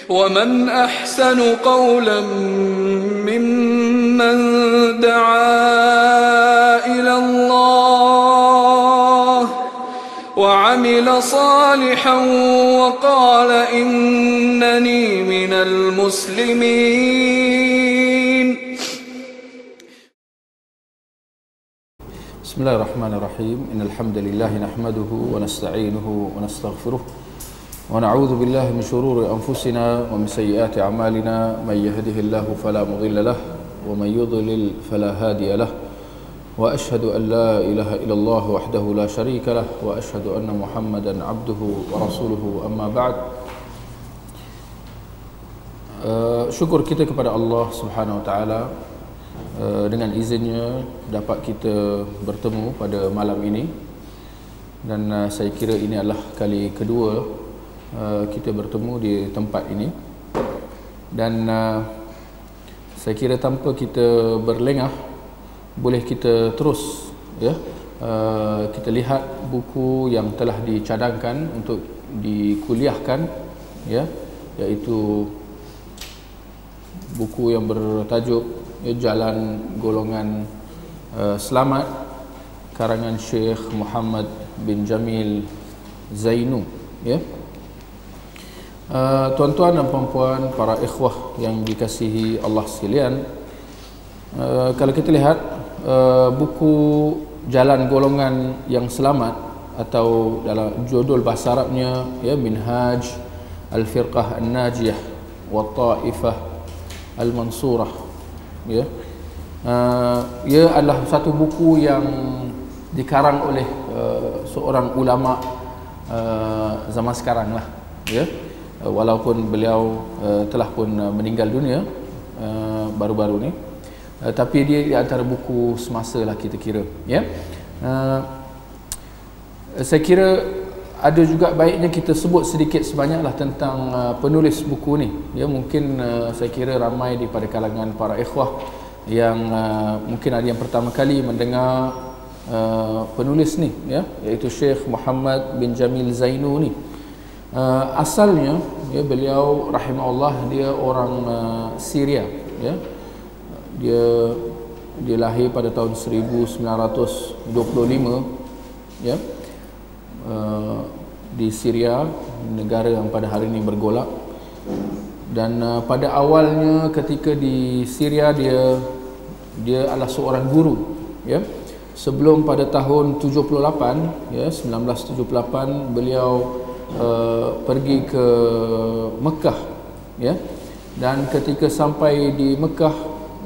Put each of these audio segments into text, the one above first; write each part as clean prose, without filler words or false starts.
ومن أحسن قولا ممن دعا إلى الله وعمل صالحا وقال إنني من المسلمين. بسم الله الرحمن الرحيم. إن الحمد لله نحمده ونستعينه ونستغفره ونعوذ بالله من شرور أنفسنا ومن سيئات أعمالنا. من يهده الله فلا مضل له ومن يضلل فلا هادي له وأشهد أن لا إله إلا الله وحده لا شريك له وأشهد أن محمدا عبده ورسوله. أما بعد, syukur kita kepada Allah Subhanahu Wa Taala dengan izinnya dapat kita bertemu pada malam ini, dan saya kira ini adalah kali kedua kita bertemu di tempat ini, dan saya kira tanpa kita berlengah boleh kita terus kita lihat buku yang telah dicadangkan untuk dikuliahkan, iaitu buku yang bertajuk Jalan Golongan Selamat, karangan Syekh Muhammad bin Jamil Zainu. Tuan-tuan dan puan-puan, para ikhwah yang dikasihi Allah sekalian, kalau kita lihat buku Jalan Golongan yang Selamat, atau dalam judul bahasa Arabnya Minhaj Al-Firqah An-Najiyah wa Ta'ifah Al-Mansurah, ia adalah satu buku yang dikarang oleh seorang ulama zaman sekarang lah, walaupun beliau telah pun meninggal dunia baru-baru ni, tapi dia di antara buku semasa lah kita kira. Saya kira ada juga baiknya kita sebut sedikit sebanyaklah tentang penulis buku ni. Mungkin saya kira ramai daripada kalangan para ikhwah yang mungkin ada yang pertama kali mendengar penulis ni, iaitu Syekh Muhammad bin Jamil Zainu ni. Asalnya beliau rahimahullah dia orang Syria, dia lahir pada tahun 1925 di Syria, negara yang pada hari ini bergolak. Dan pada awalnya ketika di Syria dia adalah seorang guru, sebelum pada tahun 1978 beliau pergi ke Mekah, dan ketika sampai di Mekah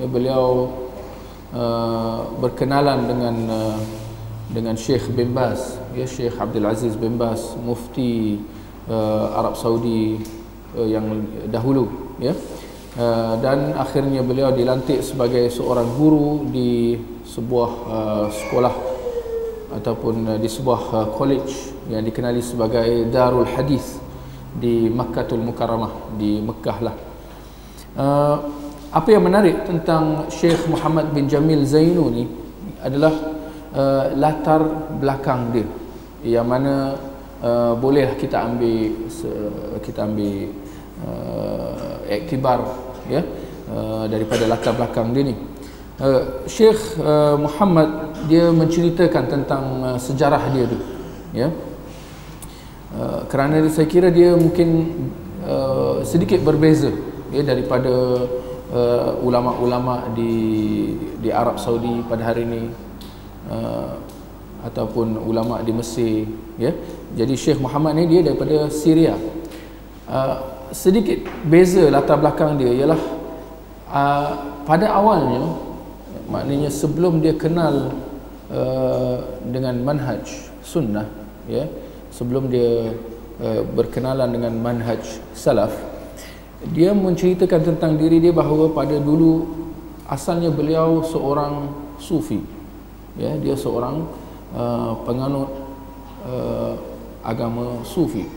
beliau berkenalan dengan Syekh bin Baz, Syekh Abdul Aziz bin Baz, mufti Arab Saudi yang dahulu, dan akhirnya beliau dilantik sebagai seorang guru di sebuah sekolah ataupun di sebuah college yang dikenali sebagai Darul Hadis di Makkatul Mukarramah, di Mekah lah. Apa yang menarik tentang Syekh Muhammad bin Jamil Zainu ni adalah latar belakang dia, yang mana boleh kita ambil iktibar daripada latar belakang dia ni. Syekh Muhammad dia menceritakan tentang sejarah dia tu, kerana saya kira dia mungkin sedikit berbeza daripada ulama-ulama di Arab Saudi pada hari ini, ataupun ulama di Mesir. Jadi Syekh Muhammad ni dia daripada Syria. Sedikit beza latar belakang dia ialah pada awalnya, maknanya sebelum dia kenal dengan manhaj sunnah, sebelum dia berkenalan dengan manhaj salaf, dia menceritakan tentang diri dia bahawa pada dulu asalnya beliau seorang sufi, dia seorang penganut agama sufi,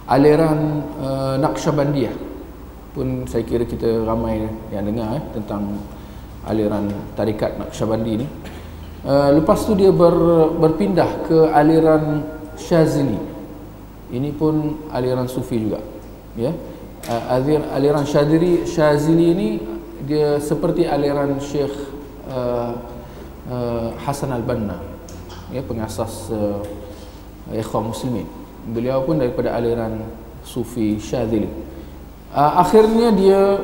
aliran Naqsyabandiyah pun saya kira kita ramai yang dengar tentang aliran tarikat Naqsyabandi ni. Lepas tu dia berpindah ke aliran Syazili, ini pun aliran sufi juga, ya. Aliran Syazili ini dia seperti aliran Syekh Hasan Al-Banna, ya, pengasas Ikhwan Muslimin. Beliau pun daripada aliran sufi Syazili. Akhirnya dia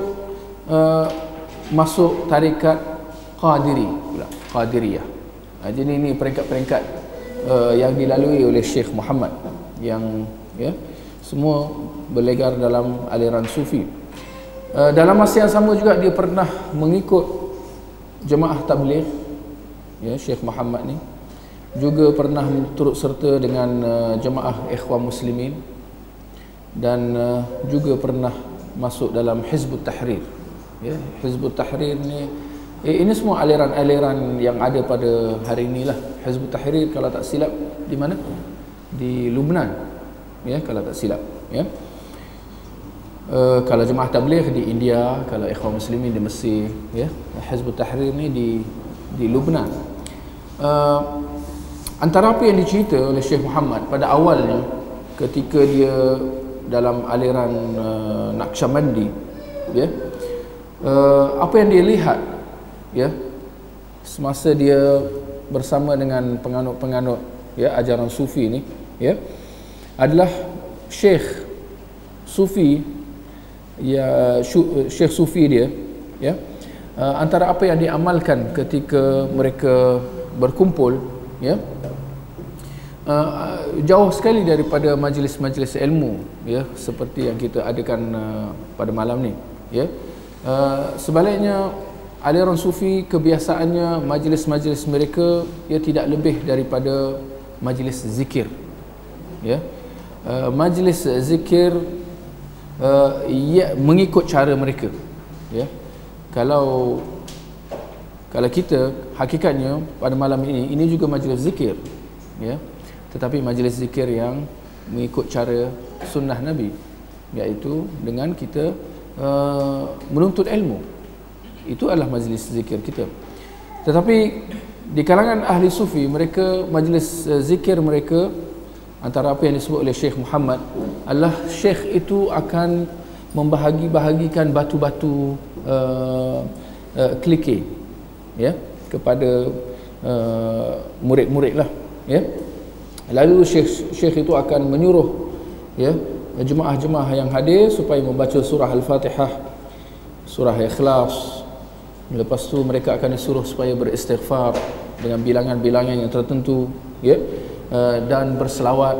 masuk tarikat Qadiriyah. Jadi ini peringkat-peringkat yang dilalui oleh Syekh Muhammad, yang, ya, semua berlegar dalam aliran sufi. Dalam masa yang sama juga dia pernah mengikut jemaah tabligh, ya, Syekh Muhammad ni juga pernah turut serta dengan jemaah Ikhwan Muslimin, dan juga pernah masuk dalam Hizbut Tahrir, ya. Hizbut Tahrir ni ini semua aliran-aliran yang ada pada hari inilah. Hizbut Tahrir kalau tak silap di mana? Di Lubnan, ya, kalau tak silap, ya. Kalau jemaah tabligh di India, kalau Ikhwan Muslimin di Mesir, ya. Hizbut Tahrir ni di Lubnan. Antara apa yang dicerita oleh Syekh Muhammad pada awalnya ketika dia dalam aliran Naqsyabandi, ya, apa yang dia lihat, ya, semasa dia bersama dengan penganut-penganut, ya, ajaran sufi ni, ya, adalah Syekh Sufi, ya, Syekh Sufi dia, ya, antara apa yang diamalkan ketika mereka berkumpul, ya, jauh sekali daripada majlis-majlis ilmu, ya, seperti yang kita adakan pada malam ni, ya. Sebaliknya aliran sufi kebiasaannya majlis-majlis mereka, ya, tidak lebih daripada majlis zikir, ya. Majlis zikir ya, mengikut cara mereka, ya. Kalau kita hakikatnya pada malam ini juga majlis zikir, ya, tetapi majlis zikir yang mengikut cara sunnah Nabi, iaitu dengan kita menuntut ilmu. Itu adalah majlis zikir kita. Tetapi di kalangan ahli sufi, mereka majlis zikir mereka, antara apa yang disebut oleh Syekh Muhammad adalah Syekh itu akan membahagi-bahagikan batu-batu klike, ya, kepada murid-murid lah, ya. Lalu Syekh itu akan menyuruh, ya, jemaah-jemaah yang hadir supaya membaca surah Al-Fatihah, surah Ikhlas. Lepas tu mereka akan disuruh supaya beristighfar dengan bilangan-bilangan yang tertentu, ya, dan berselawat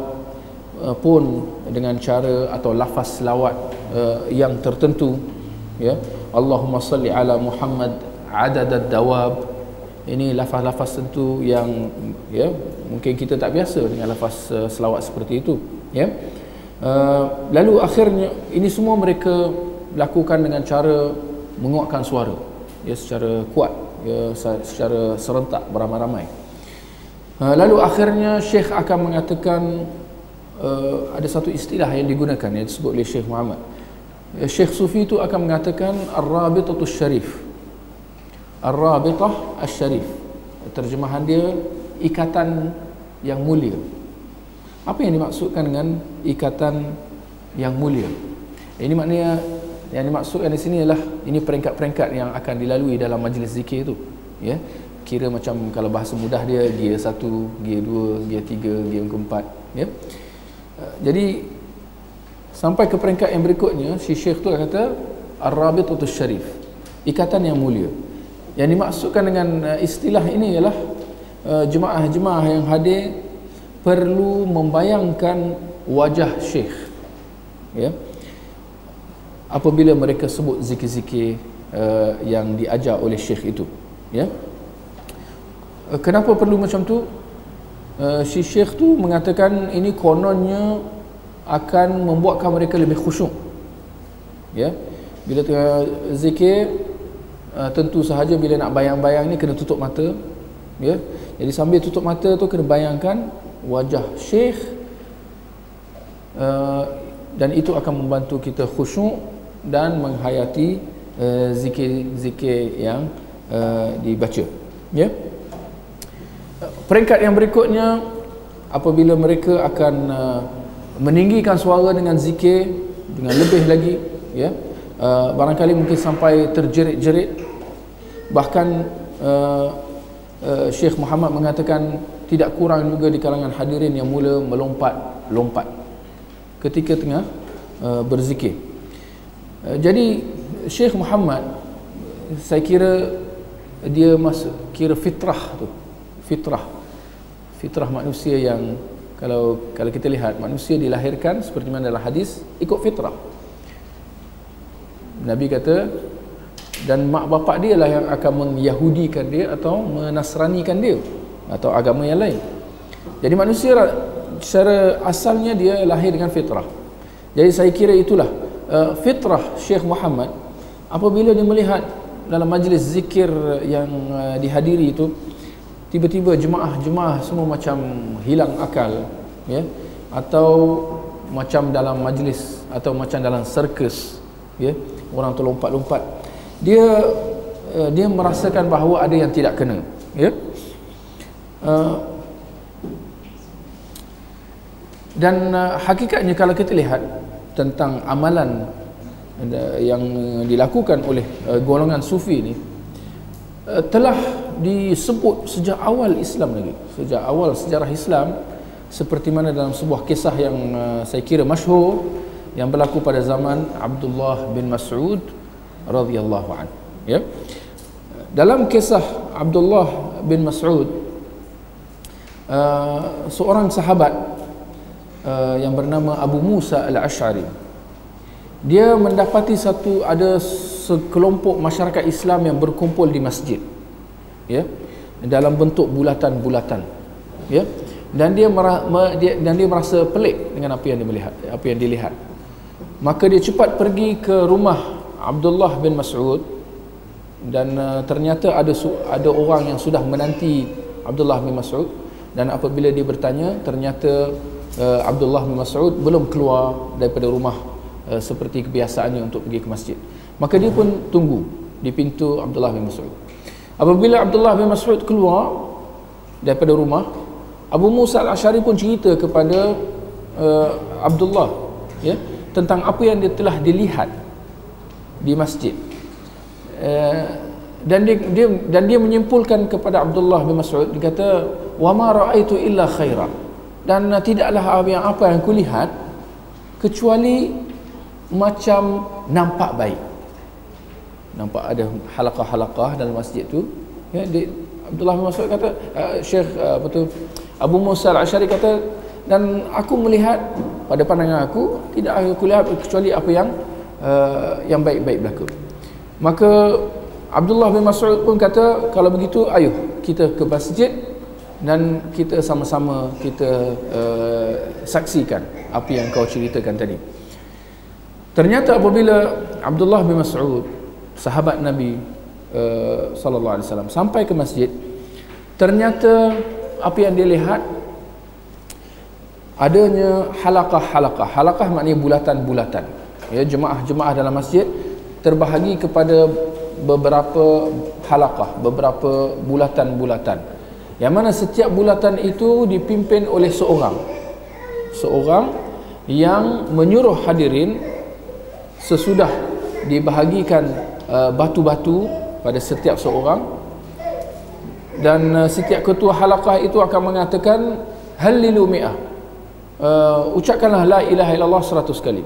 pun dengan cara atau lafaz selawat yang tertentu, ya. Allahumma salli ala Muhammad adadad dawab. Ini lafaz-lafaz tentu yang, ya, mungkin kita tak biasa dengan lafaz selawat seperti itu, ya. Lalu akhirnya ini semua mereka lakukan dengan cara menguatkan suara, ya, secara kuat, ya, secara serentak beramai-ramai. Lalu akhirnya Syekh akan mengatakan, ada satu istilah yang digunakan yang disebut oleh Syekh Muhammad. Syekh Sufi itu akan mengatakan Ar-Rabitatus Syarif. Ar-Rabitah Asy-Syarif, terjemahan dia ikatan yang mulia. Apa yang dimaksudkan dengan ikatan yang mulia? Ini maknanya yang dimaksudkan di sini ialah ini peringkat-peringkat yang akan dilalui dalam majlis zikir itu, ya. Kira macam kalau bahasa mudah dia gear 1, gear 2, gear 3, gear 4, ya. Jadi sampai ke peringkat yang berikutnya, si Syekh tu kata Ar-Rabitatus Syarif, ikatan yang mulia. Yang dimaksudkan dengan istilah ini ialah jemaah-jemaah yang hadir perlu membayangkan wajah Syekh, ya, apabila mereka sebut zikir-zikir yang diajar oleh Syekh itu, ya. Kenapa perlu macam tu? Si Syekh tu mengatakan ini kononnya akan membuatkan mereka lebih khusyuk, ya. Bila tengah zikir, tentu sahaja bila nak bayang-bayang ni kena tutup mata, ya. Jadi sambil tutup mata tu kena bayangkan wajah Syekh, dan itu akan membantu kita khusyuk dan menghayati zikir-zikir yang dibaca, ya. Peringkat yang berikutnya, apabila mereka akan meninggikan suara dengan zikir dengan lebih lagi, ya. Barangkali mungkin sampai terjerit-jerit. Bahkan Syekh Muhammad mengatakan tidak kurang juga di kalangan hadirin yang mula melompat-lompat ketika tengah berzikir. Jadi Syekh Muhammad, saya kira dia kira fitrah tu, fitrah manusia yang kalau kita lihat, manusia dilahirkan seperti mana dalam hadis, ikut fitrah. Nabi kata, dan mak bapak dia lah yang akan mengyahudikan dia atau menasranikan dia atau agama yang lain. Jadi manusia secara asalnya dia lahir dengan fitrah. Jadi saya kira itulah fitrah Syekh Muhammad. Apabila dia melihat dalam majlis zikir yang dihadiri itu, tiba-tiba jemaah semua macam hilang akal, ya, atau macam dalam majlis atau macam dalam sirkus, ya, orang tu lompat-lompat, dia merasakan bahawa ada yang tidak kena, ya. Dan hakikatnya kalau kita lihat tentang amalan yang dilakukan oleh golongan sufi ini, telah disebut sejak awal Islam lagi, sejak awal sejarah Islam, seperti mana dalam sebuah kisah yang saya kira masyhur yang berlaku pada zaman Abdullah bin Mas'ud radhiyallahu anhu, ya. Dalam kisah Abdullah bin Mas'ud, seorang sahabat yang bernama Abu Musa al-Ash'ari, dia mendapati ada sekelompok masyarakat Islam yang berkumpul di masjid, ya, dalam bentuk bulatan-bulatan, ya, dan dia merasa pelik dengan apa yang dilihat. Maka dia cepat pergi ke rumah Abdullah bin Mas'ud, dan ternyata ada orang yang sudah menanti Abdullah bin Mas'ud, dan apabila dia bertanya, ternyata Abdullah bin Mas'ud belum keluar daripada rumah seperti kebiasaannya untuk pergi ke masjid. Maka dia pun tunggu di pintu Abdullah bin Mas'ud. Apabila Abdullah bin Mas'ud keluar daripada rumah, Abu Musa al-Ash'ari pun cerita kepada Abdullah, ya, tentang apa yang dia telah dilihat di masjid. Dan dia menyimpulkan kepada Abdullah bin Mas'ud, dia kata, wa ma ra'aitu illa khaira, dan tidaklah apa yang kulihat kecuali macam nampak baik. Nampak ada halaqah-halaqah dalam masjid tu, ya. Abdullah bin Mas'ud kata, Syekh Abu Musa al-Ash'ari kata, dan aku melihat, pada pandangan aku tidak aku lihat kecuali apa yang baik-baik berlaku. Maka Abdullah bin Mas'ud pun kata, kalau begitu ayo kita ke masjid dan kita sama-sama saksikan apa yang kau ceritakan tadi. Ternyata apabila Abdullah bin Mas'ud, sahabat Nabi sallallahu alaihi wasallam, sampai ke masjid, ternyata apa yang dia lihat adanya halaqah-halaqah. Halaqah maknanya bulatan-bulatan, ya. Jemaah-jemaah dalam masjid terbahagi kepada beberapa halaqah, beberapa bulatan-bulatan, yang mana setiap bulatan itu dipimpin oleh seorang yang menyuruh hadirin sesudah dibahagikan batu-batu pada setiap seorang, dan setiap ketua halaqah itu akan mengatakan halilu mi'ah, ucapkanlah la ilaha illallah 100 kali,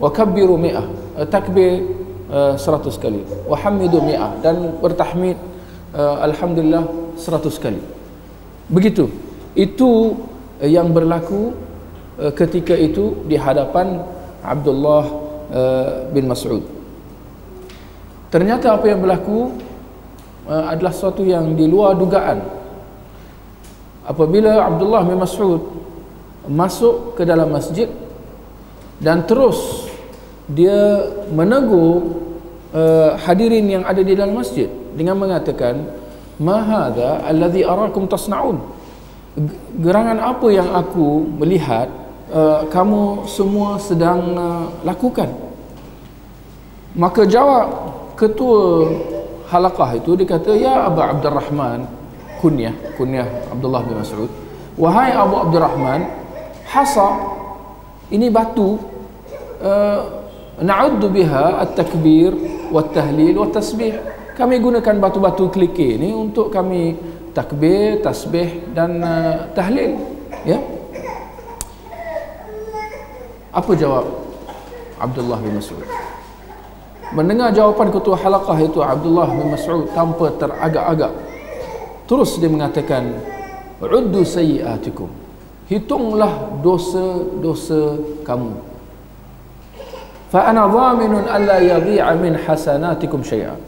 wa kabbiru mi'ah, takbir 100 kali, wa hamidu mi'ah, dan bertahmid alhamdulillah 100 kali. Begitu. Itu yang berlaku ketika itu di hadapan Abdullah bin Mas'ud. Ternyata apa yang berlaku adalah sesuatu yang di luar dugaan. Apabila Abdullah bin Mas'ud masuk ke dalam masjid dan terus dia menegur hadirin yang ada di dalam masjid dengan mengatakan, ma hadza alladhi arakum tasna'un, gerangan apa yang aku melihat kamu semua sedang lakukan. Maka jawab ketua halaqah itu, dia kata, ya Abu Abdurrahman, kunyah Abdullah bin Mas'ud, wahai Abu Abdurrahman, hasa Ini batu na'uddu biha at-takbir wat-tahlil wat-tasbih. Kami gunakan batu-batu kerikil ni untuk kami takbir, tasbih dan tahlil. Ya. Apa jawab Abdullah bin Mas'ud? Mendengar jawapan ketua halaqah itu Abdullah bin Mas'ud tanpa teragak-agak, terus dia mengatakan, uddu sayyi'atikum, hitunglah dosa-dosa kamu. Fa ana dhaminun alla yadhi'a min hasanatikum syai'a,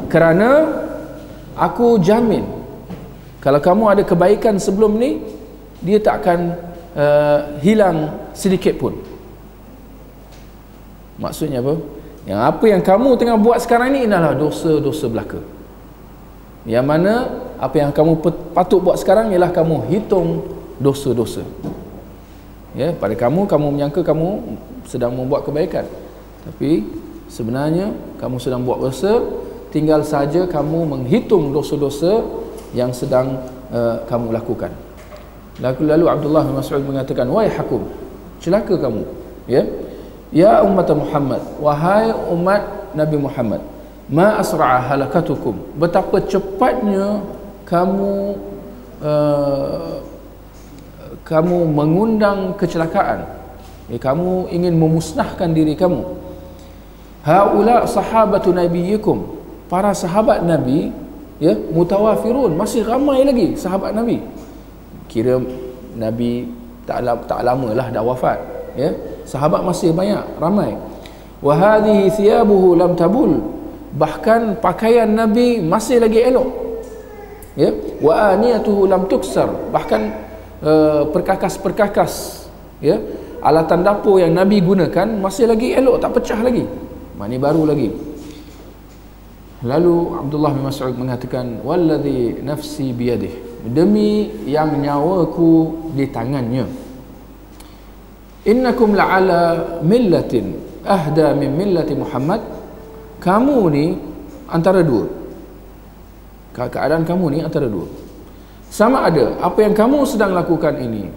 kerana aku jamin kalau kamu ada kebaikan sebelum ni, dia tak akan hilang sedikit pun. Maksudnya apa? Yang apa yang kamu tengah buat sekarang ni adalah dosa-dosa belaka. Yang mana apa yang kamu patut buat sekarang ialah kamu hitung dosa-dosa. Ya, pada kamu menyangka kamu sedang membuat kebaikan, tapi sebenarnya kamu sedang buat dosa. Tinggal saja kamu menghitung dosa-dosa yang sedang kamu lakukan. Lalu Abdullah bin Mas'ud mengatakan, wahai hakum, celaka kamu. Ya umat Muhammad, wahai umat Nabi Muhammad, ma asra'a halakatukum, betapa cepatnya kamu mengundang kecelakaan. Kamu ingin memusnahkan diri kamu. Haula sahabatu nabiyyikum, para sahabat Nabi, mutawafirun, masih ramai lagi sahabat Nabi. Kira Nabi tak lama lah dah wafat, sahabat masih banyak, ramai. Wa hadhihi thiyabuhu lam tabul, bahkan pakaian Nabi masih lagi elok. Wa aniyatuhu lam tuksar, bahkan perkakas-perkakas, alatan dapur yang Nabi gunakan masih lagi elok, tak pecah lagi, maknanya baru lagi. Lalu Abdullah bin Mas'ud mengatakan, wallazi nafsi biyadih, demi yang nyawaku di tangannya, innakum la'ala millatin ahda min millati Muhammad, kamu ni antara dua, keadaan kamu ni antara dua. Sama ada apa yang kamu sedang lakukan ini,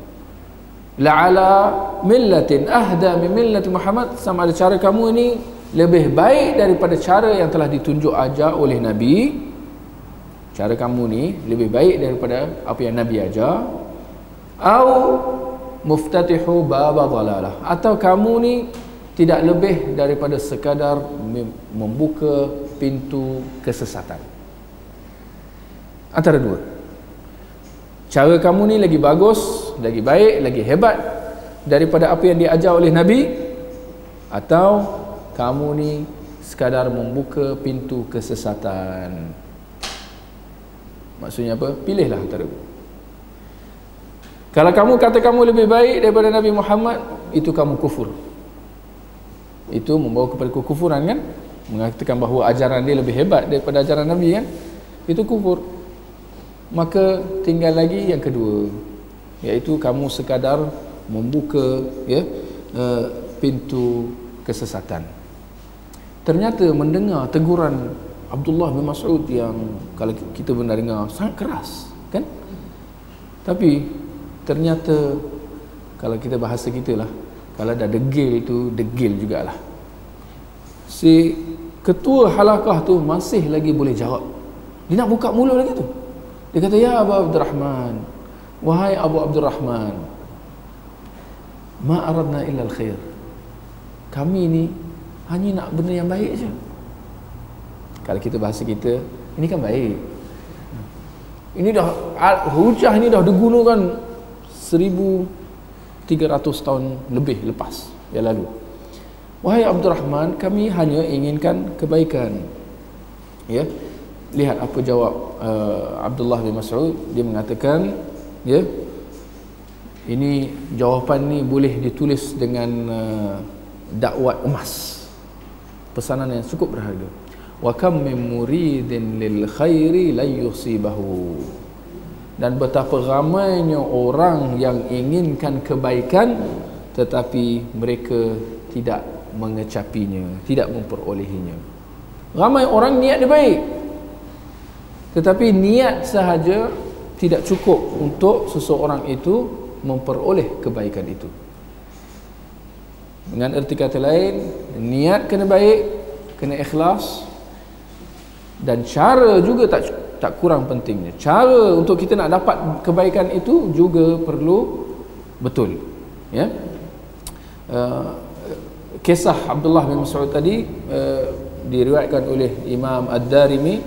la'ala millatin ahda min millati Muhammad, sama ada cara kamu ini lebih baik daripada cara yang telah ditunjuk ajar oleh Nabi. Cara kamu ni lebih baik daripada apa yang Nabi ajar. Au muftatihu baba dhalalah, atau kamu ni tidak lebih daripada sekadar membuka pintu kesesatan. Antara dua. Cara kamu ni lagi bagus, lagi baik, lagi hebat daripada apa yang diajar oleh Nabi, atau kamu ni sekadar membuka pintu kesesatan. Maksudnya apa? Pilihlah antara dua. Kalau kamu kata kamu lebih baik daripada Nabi Muhammad, itu kamu kufur. Itu membawa kepada kekufuran, kan? Mengatakan bahawa ajaran dia lebih hebat daripada ajaran Nabi, kan? Itu kufur. Maka tinggal lagi yang kedua, iaitu kamu sekadar membuka pintu kesesatan. Ternyata mendengar teguran Abdullah bin Mas'ud yang kalau kita benar dengar sangat keras, kan? Tapi ternyata kalau kita bahasa kita lah, kalau dah degil itu degil jugalah. Si ketua halaqah tu masih lagi boleh jawab. Dia nak buka mulut lagi tu. Dia kata, ya Abu Abdurrahman, wahai Abu Abdurrahman, ma aradna illa al-khair, kami ni hanya nak benda yang baik je. Kalau kita bahasa kita, ini kan baik. Ini dah, hujah ni dah digunakan 1300 tahun lebih lepas yang lalu. Wahai Abdurrahman, kami hanya inginkan kebaikan. Lihat apa jawab Abdullah bin Mas'ud. Dia mengatakan, ini jawapan ni boleh ditulis dengan dakwat emas, pesanan yang cukup berharga. Wa kam min muridin lil khairi la yusibahu, dan betapa ramainya orang yang inginkan kebaikan tetapi mereka tidak mengecapinya, tidak memperolehinya. Ramai orang niat dia baik, tetapi niat sahaja tidak cukup untuk seseorang itu memperoleh kebaikan itu. Dengan erti kata lain, niat kena baik, kena ikhlas, dan cara juga tak kurang pentingnya. Cara untuk kita nak dapat kebaikan itu juga perlu betul. Ya. Kisah Abdullah bin Mas'ud tadi diriwayatkan oleh Imam Ad-Darimi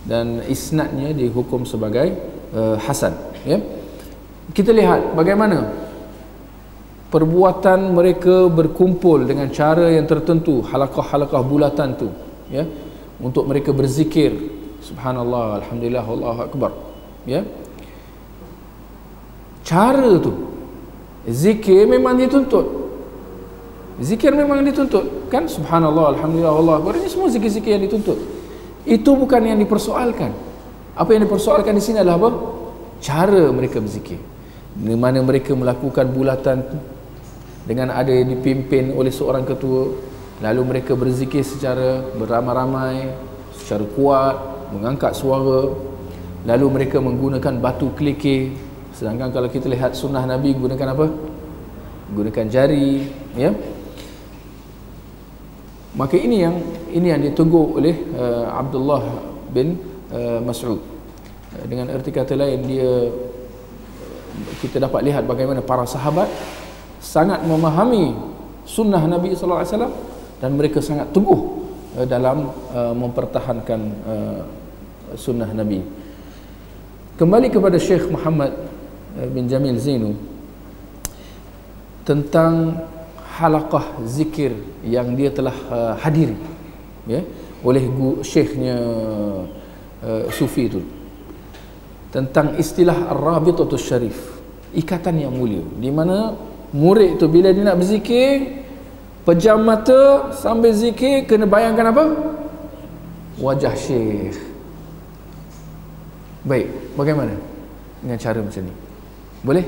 dan isnadnya dihukum sebagai hasan. Ya. Kita lihat bagaimana perbuatan mereka berkumpul dengan cara yang tertentu, halaqah-halaqah bulatan tu, ya, untuk mereka berzikir subhanallah, alhamdulillah, Allahu akbar, ya. Cara tu, zikir memang dituntut, zikir memang dituntut, kan, subhanallah, alhamdulillah, Allahu akbar, ini semua zikir-zikir yang dituntut. Itu bukan yang dipersoalkan. Apa yang dipersoalkan di sini adalah apa? Cara mereka berzikir, di mana mereka melakukan bulatan tu dengan ada yang dipimpin oleh seorang ketua, lalu mereka berzikir secara beramai-ramai, secara kuat, mengangkat suara, lalu mereka menggunakan batu kelikir. Sedangkan kalau kita lihat sunnah Nabi gunakan apa? Gunakan jari, ya. Maka ini yang ditegur oleh Abdullah bin Mas'ud. Dengan erti kata lain, kita dapat lihat bagaimana para sahabat sangat memahami sunnah Nabi sallallahu alaihi wasallam dan mereka sangat teguh dalam mempertahankan sunnah Nabi. Kembali kepada Syekh Muhammad bin Jamil Zainu tentang halaqah zikir yang dia telah hadiri, ya, oleh syekhnya sufi itu, tentang istilah ar-rabitatus syarif, ikatan yang mulia, di mana murid tu bila dia nak berzikir, pejam mata sambil zikir, kena bayangkan apa? Wajah syekh. Baik, bagaimana dengan cara macam ni? Boleh?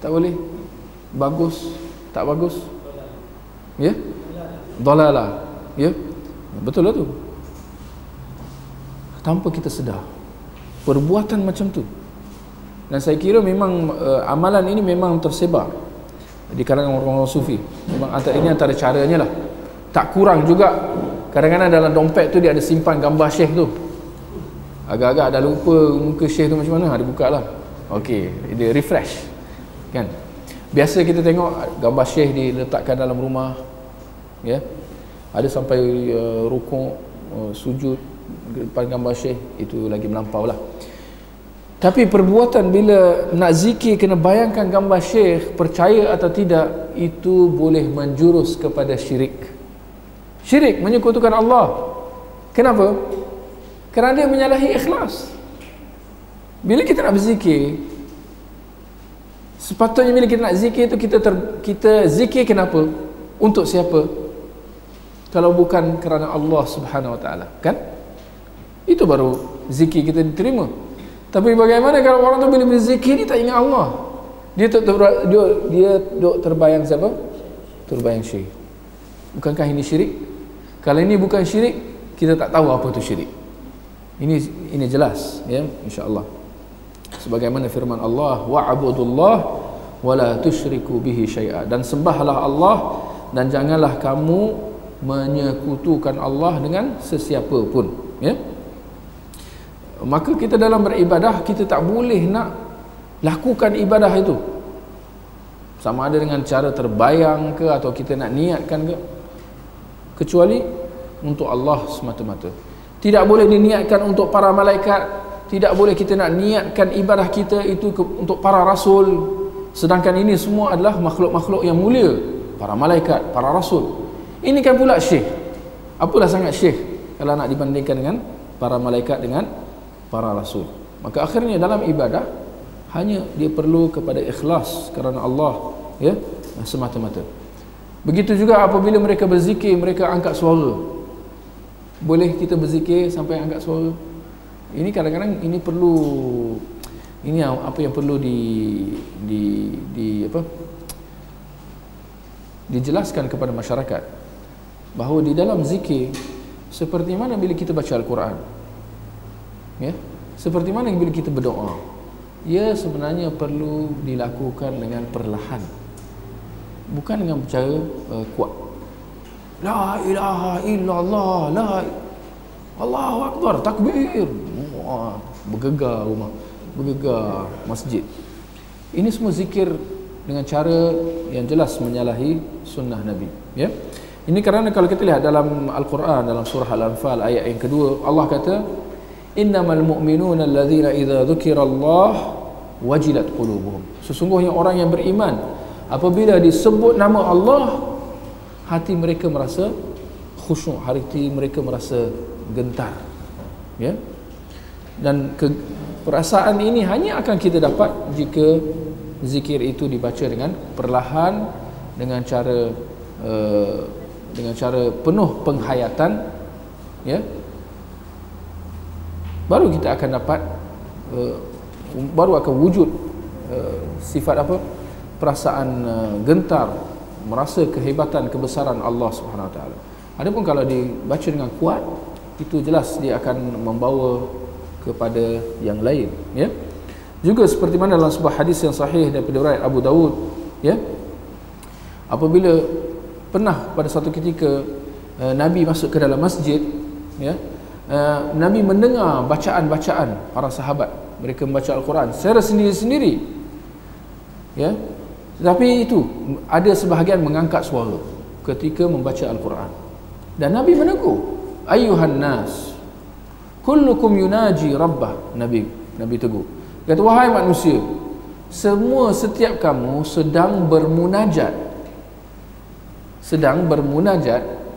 Tak boleh? Bagus? Tak bagus? Ya? Dalalah. Ya? Betul lah tu. Tanpa kita sedar, perbuatan macam tu. Dan saya kira memang amalan ini memang tersebar di kalangan orang-orang sufi. Memang ini antara caranya lah. Tak kurang juga, kadang-kadang dalam dompet tu dia ada simpan gambar syekh tu. Agak-agak dah lupa muka syekh tu macam mana, dia buka lah. Okey, dia refresh, kan. Biasa kita tengok gambar syekh diletakkan dalam rumah, ya. Ada sampai rukuk, sujud depan gambar syekh, itu lagi melampau lah. Tapi perbuatan bila nak zikir kena bayangkan gambar syekh, percaya atau tidak, itu boleh menjurus kepada syirik. Syirik, menyekutukan Allah. Kenapa? Kerana dia menyalahi ikhlas. Bila kita nak berzikir, sepatutnya bila kita nak zikir itu kita zikir kenapa? Untuk siapa? Kalau bukan kerana Allah Subhanahu Wa Taala, kan? Itu baru zikir kita diterima. Tapi bagaimana kalau orang tu bila berzikir dia tak ingat Allah? Dia duk terbayang siapa? Terbayang syirik. Bukankah ini syirik? Kalau ini bukan syirik, kita tak tahu apa tu syirik. Ini jelas, ya, insya-Allah. Sebagaimana firman Allah, wa'budullah wa la tusyriku bihi syai'a, dan sembahlah Allah dan janganlah kamu menyekutukan Allah dengan sesiapa pun, ya. Maka kita dalam beribadah, kita tak boleh nak lakukan ibadah itu sama ada dengan cara terbayang ke atau kita nak niatkan ke, kecuali untuk Allah semata-mata. Tidak boleh diniatkan untuk para malaikat, tidak boleh kita nak niatkan ibadah kita itu untuk para rasul, sedangkan ini semua adalah makhluk-makhluk yang mulia, para malaikat, para rasul. Ini kan pula syekh. Apalah sangat syekh kalau nak dibandingkan dengan para malaikat dengan para rasul. Maka akhirnya dalam ibadah hanya dia perlu kepada ikhlas kerana Allah, ya, semata-mata. Begitu juga apabila mereka berzikir, mereka angkat suara. Boleh kita berzikir sampai angkat suara? Ini kadang-kadang ini perlu, ini apa yang perlu dijelaskan kepada masyarakat, bahawa di dalam zikir seperti mana bila kita baca Al-Quran, ya, seperti mana bila kita berdoa, ia sebenarnya perlu dilakukan dengan perlahan, bukan dengan cara kuat. La ilaha illallah, la Allahu akbar, takbir. Wah, bergegar rumah, bergegar masjid. Ini semua zikir dengan cara yang jelas menyalahi sunnah Nabi, ya. Ini kerana kalau kita lihat dalam Al-Quran, dalam surah Al-Anfal ayat yang kedua, Allah kata, innamal mu'minuna alladhina idza dzukirallah wajilat qulubuhum. Sesungguhnya orang yang beriman apabila disebut nama Allah, hati mereka merasa khusyuk, hati mereka merasa gentar, ya. Dan perasaan ini hanya akan kita dapat jika zikir itu dibaca dengan perlahan, dengan cara penuh penghayatan, ya. Baru kita akan dapat baru akan wujud sifat apa? Perasaan gentar, merasa kehebatan, kebesaran Allah Subhanahu Wa Taala. Adapun kalau dibaca dengan kuat, itu jelas dia akan membawa kepada yang lain, ya. Juga seperti mana dalam sebuah hadis yang sahih daripada riwayat Abu Dawud, ya. Apabila pernah pada satu ketika Nabi masuk ke dalam masjid, ya. Nabi mendengar bacaan-bacaan para sahabat, mereka membaca Al-Quran secara sendiri-sendiri, ya. Tapi itu ada sebahagian mengangkat suara ketika membaca Al-Quran, dan Nabi menegur, ayyuhan nas kullukum yunaji rabbah. Nabi tegur, kata, wahai manusia, setiap kamu sedang bermunajat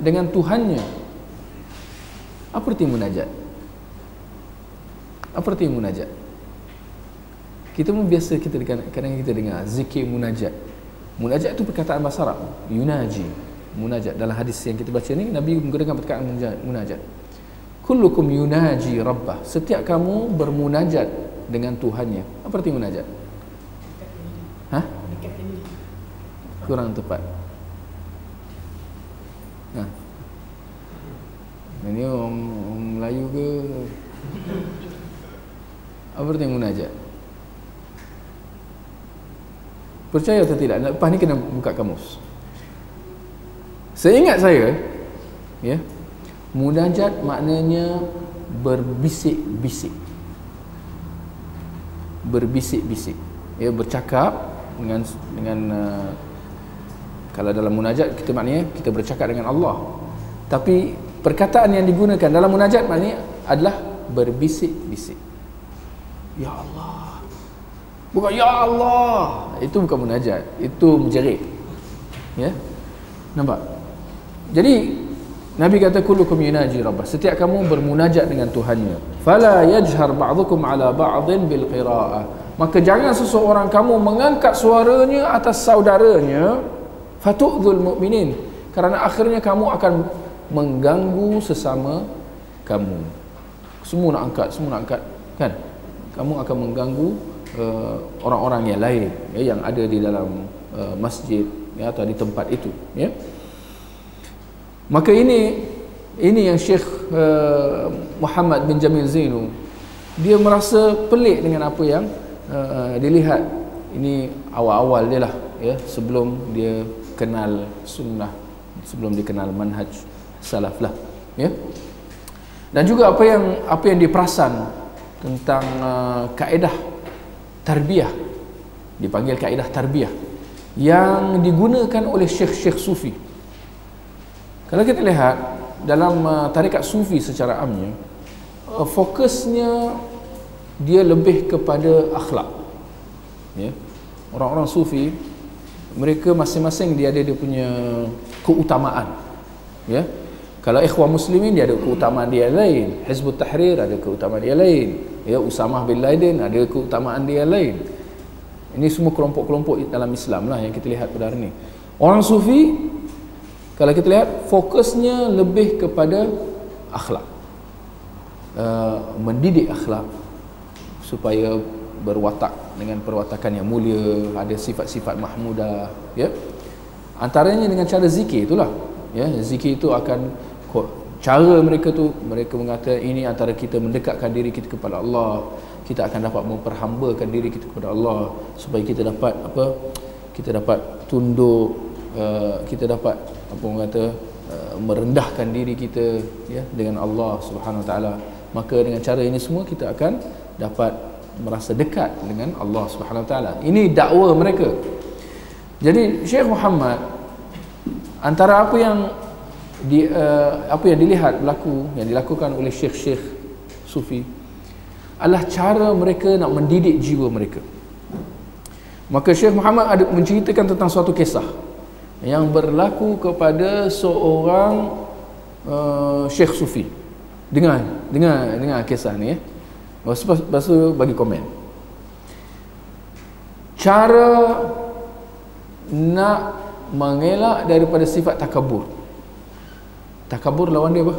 dengan Tuhannya. Apa arti munajat? Apa arti munajat? Kita pun biasa kadang-kadang kita dengar zikir munajat. Munajat itu perkataan bahasa Arab, yunaji, munajat. Dalam hadis yang kita baca ni, Nabi menggunakan perkataan munajat. Kullukum yunaji rabbah. Setiap kamu bermunajat dengan Tuhannya. Apa arti munajat? Hah? Kurang tepat. Ini orang Melayu ke? Apa arti munajat? Percaya atau tidak? Lepas ni kena buka kamus. Seingat saya, ya, munajat maknanya berbisik-bisik. Berbisik-bisik, ya, bercakap dengan kalau dalam munajat kita maknanya kita bercakap dengan Allah. Tapi perkataan yang digunakan dalam munajat maknanya adalah berbisik-bisik. Ya Allah. Bukan ya Allah. Itu bukan munajat, itu menjerit. Ya. Nampak? Jadi Nabi kata kullukum yunaji rabbah. Setiap kamu bermunajat dengan Tuhannya. Fala yajhar ba'dukum ala ba'din bil qira'ah. Maka jangan seseorang kamu mengangkat suaranya atas saudaranya, fatu'dzul mu'minin. Kerana akhirnya kamu akan mengganggu sesama kamu. Semua nak angkat, kan? Kamu akan mengganggu orang-orang yang lain, ya, yang ada di dalam masjid, ya, atau di tempat itu, ya. Maka ini yang Syekh Muhammad bin Jamil Zainu, dia merasa pelik dengan apa yang dilihat. Ini awal-awal dia lah, ya, sebelum dia kenal sunnah, sebelum dia kenal manhaj salaf lah, ya. Dan juga apa yang dia perasan tentang kaedah tarbiyah, dipanggil kaedah tarbiyah, yang digunakan oleh syekh-syekh sufi. Kalau kita lihat dalam tarikat sufi secara amnya, fokusnya dia lebih kepada akhlak, ya. Orang-orang sufi, mereka masing-masing dia ada dia punya keutamaan, ya. Kalau ikhwan muslimin dia ada keutamaan dia lain, Hizbut Tahrir ada keutamaan dia lain, ya, Usamah bin Laden ada keutamaan dia lain. Ini semua kelompok-kelompok dalam Islam lah yang kita lihat pada hari ini. Orang sufi, kalau kita lihat, fokusnya lebih kepada akhlak, mendidik akhlak supaya berwatak dengan perwatakan yang mulia, ada sifat-sifat mahmudah, ya. Antaranya dengan cara zikir itulah, ya. Zikir itu akan, cara mereka tu, mereka mengatakan ini antara kita mendekatkan diri kita kepada Allah, kita akan dapat memperhambakan diri kita kepada Allah supaya kita dapat apa? Kita dapat tunduk, kita dapat apa orang kata merendahkan diri kita ya dengan Allah Subhanahu Wa Taala. Maka dengan cara ini semua kita akan dapat merasa dekat dengan Allah Subhanahu Wa Taala. Ini dakwah mereka. Jadi Syekh Muhammad, antara apa yang dilihat berlaku, yang dilakukan oleh syekh-syekh sufi adalah cara mereka nak mendidik jiwa mereka. Maka Syekh Muhammad ada menceritakan tentang suatu kisah yang berlaku kepada seorang syekh sufi. Dengar kisah ni ya. Lepas tu bagi komen. Cara nak mengelak daripada sifat takabur. Takabur lawan dia apa?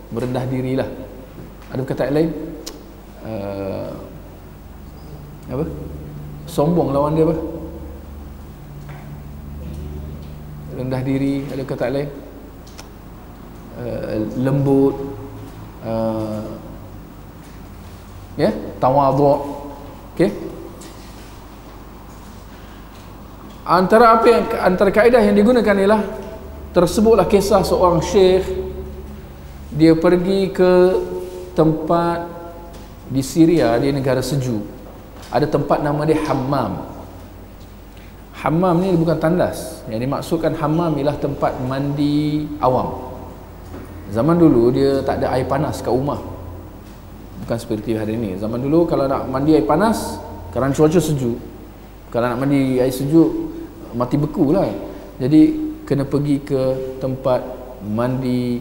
Merendah dirilah. Ada perkataan lain? Apa? Sombong lawan dia apa? Rendah diri. Ada perkataan lain? Lembut. Ya, tawadhu'. Okey. Antara kaedah yang digunakan ialah tersebutlah kisah seorang syekh, dia pergi ke tempat di Syria, di negara sejuk. Ada tempat nama dia Hammam. Hammam ni bukan tandas. Yang dimaksudkan hammam ialah tempat mandi awam. Zaman dulu dia tak ada air panas kat rumah. Bukan seperti hari ini. Zaman dulu kalau nak mandi air panas, kerana cuaca sejuk, kalau nak mandi air sejuk mati beku lah. Jadi kena pergi ke tempat mandi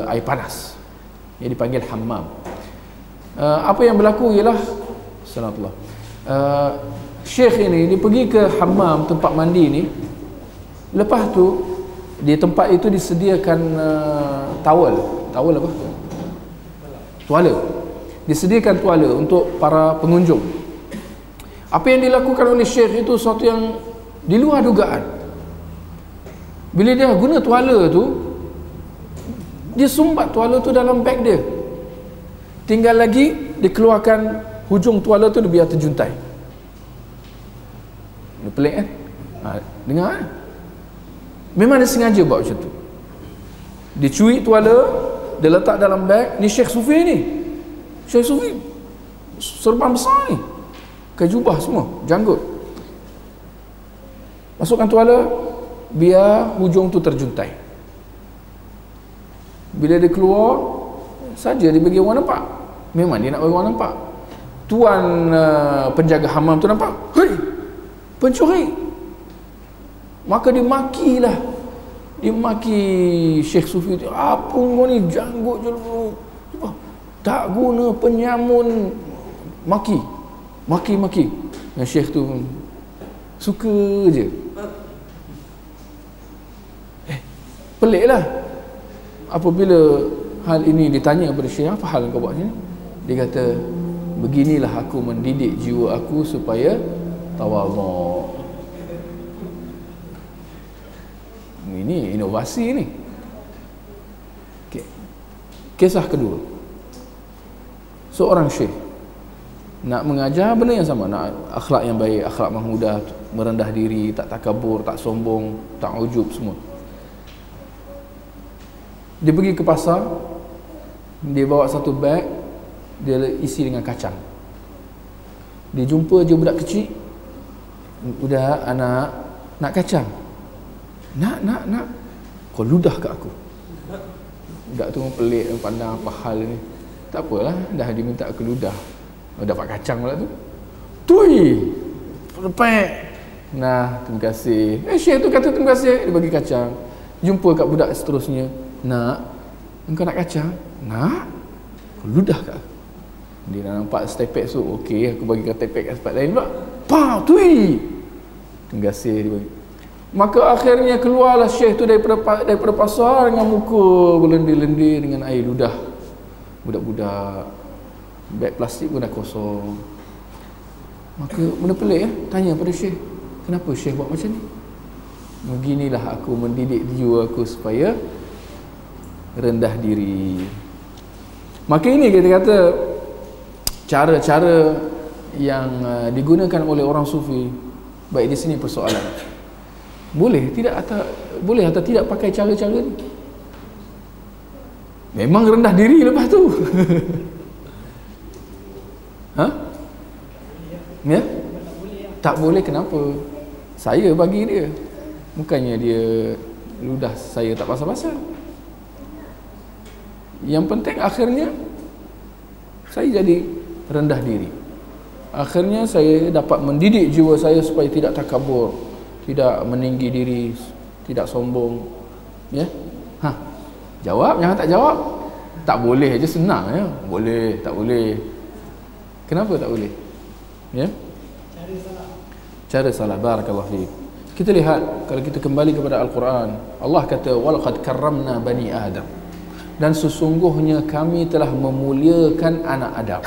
air panas yang dipanggil hammam. Apa yang berlaku ialah Assalamualaikum. Syekh ini dia pergi ke hammam, tempat mandi ni. Lepas tu di tempat itu disediakan towel apa? Tuala. Disediakan tuala untuk para pengunjung. Apa yang dilakukan oleh syekh itu sesuatu yang di luar dugaan. Bila dia guna tuala tu, dia sumbat tuala tu dalam beg dia. Tinggal lagi dikeluarkan hujung tuala tu, dia biar terjuntai. Dia pelik kan? Dengar kan? Memang dia sengaja buat macam tu. Dia curi tuala, dia letak dalam beg. Ni Syekh Sufi ni. Syekh Sufi serban besar ni. Pakai jubah semua, janggut. Masukkan tuala, biar hujung tu terjuntai. Bila dia keluar saja dia bagi orang nampak. Memang dia nak bagi orang nampak. Tuan penjaga hammam tu nampak, "Hei, pencuri!" Maka dia makilah. Dia maki Syekh Sufi tu, "Apa kau ni janggut je lu. Tak guna penyamun." Maki. Dan Syekh tu suka je. Peliklah. Apabila hal ini ditanya kepada Syekh, "Apa hal kau buat ni?" Dia kata, "Beginilah aku mendidik jiwa aku supaya tawadhu." Ini inovasi ni. Okay. Kisah kedua. Seorang syekh nak mengajar benda yang sama, nak akhlak yang baik, akhlak mahmudah, merendah diri, tak takabur, tak sombong, tak ujub semua. Dia pergi ke pasar, dia bawa satu beg, dia isi dengan kacang. Dia jumpa je budak kecil, budak anak nak kacang. Nak kau ludah kat aku. Budak tu pelik, pandang apa hal ni. Tak apalah, dah diminta aku ludah. Dapat kacang pula tu. Tui. Lepek. Nah, terima kasih. Syekh tu kata terima kasih, dia bagi kacang. Jumpa kat budak seterusnya. Nak, engkau nak kacang? Nak? Kau ludah kat aku. Dia dah nampak setepek tu. Okey, aku bagi tepek kat tempat lain pula. Pau, tui. Terima kasih dia bagi. Maka akhirnya keluarlah syekh tu daripada pasar dengan muka berlendir-lendir dengan air ludah budak-budak. Beg plastik pun dah kosong. Maka benda pelik ya, tanya pada syekh, kenapa syekh buat macam ni? Beginilah aku mendidik jiwa aku supaya rendah diri. Maka ini kita kata cara-cara yang digunakan oleh orang sufi. Baik, di sini persoalan. Boleh atau tidak pakai cara-cara ni? Memang rendah diri lepas tu. Ha? Ya? Tak boleh, kenapa? Saya bagi dia. Bukannya dia ludah saya tak pasal-pasal. Yang penting akhirnya saya jadi rendah diri. Akhirnya saya dapat mendidik jiwa saya supaya tidak takabur, tidak meninggi diri, tidak sombong. Ya? Ha. Jawab, jangan tak jawab. Tak boleh aja senang ya. Boleh, tak boleh. Kenapa tak boleh? Ya? Cara salah. Barakallahu fiik. Kita lihat, kalau kita kembali kepada Al-Quran, Allah kata walaqad karramna bani Adam, dan sesungguhnya kami telah memuliakan anak Adam.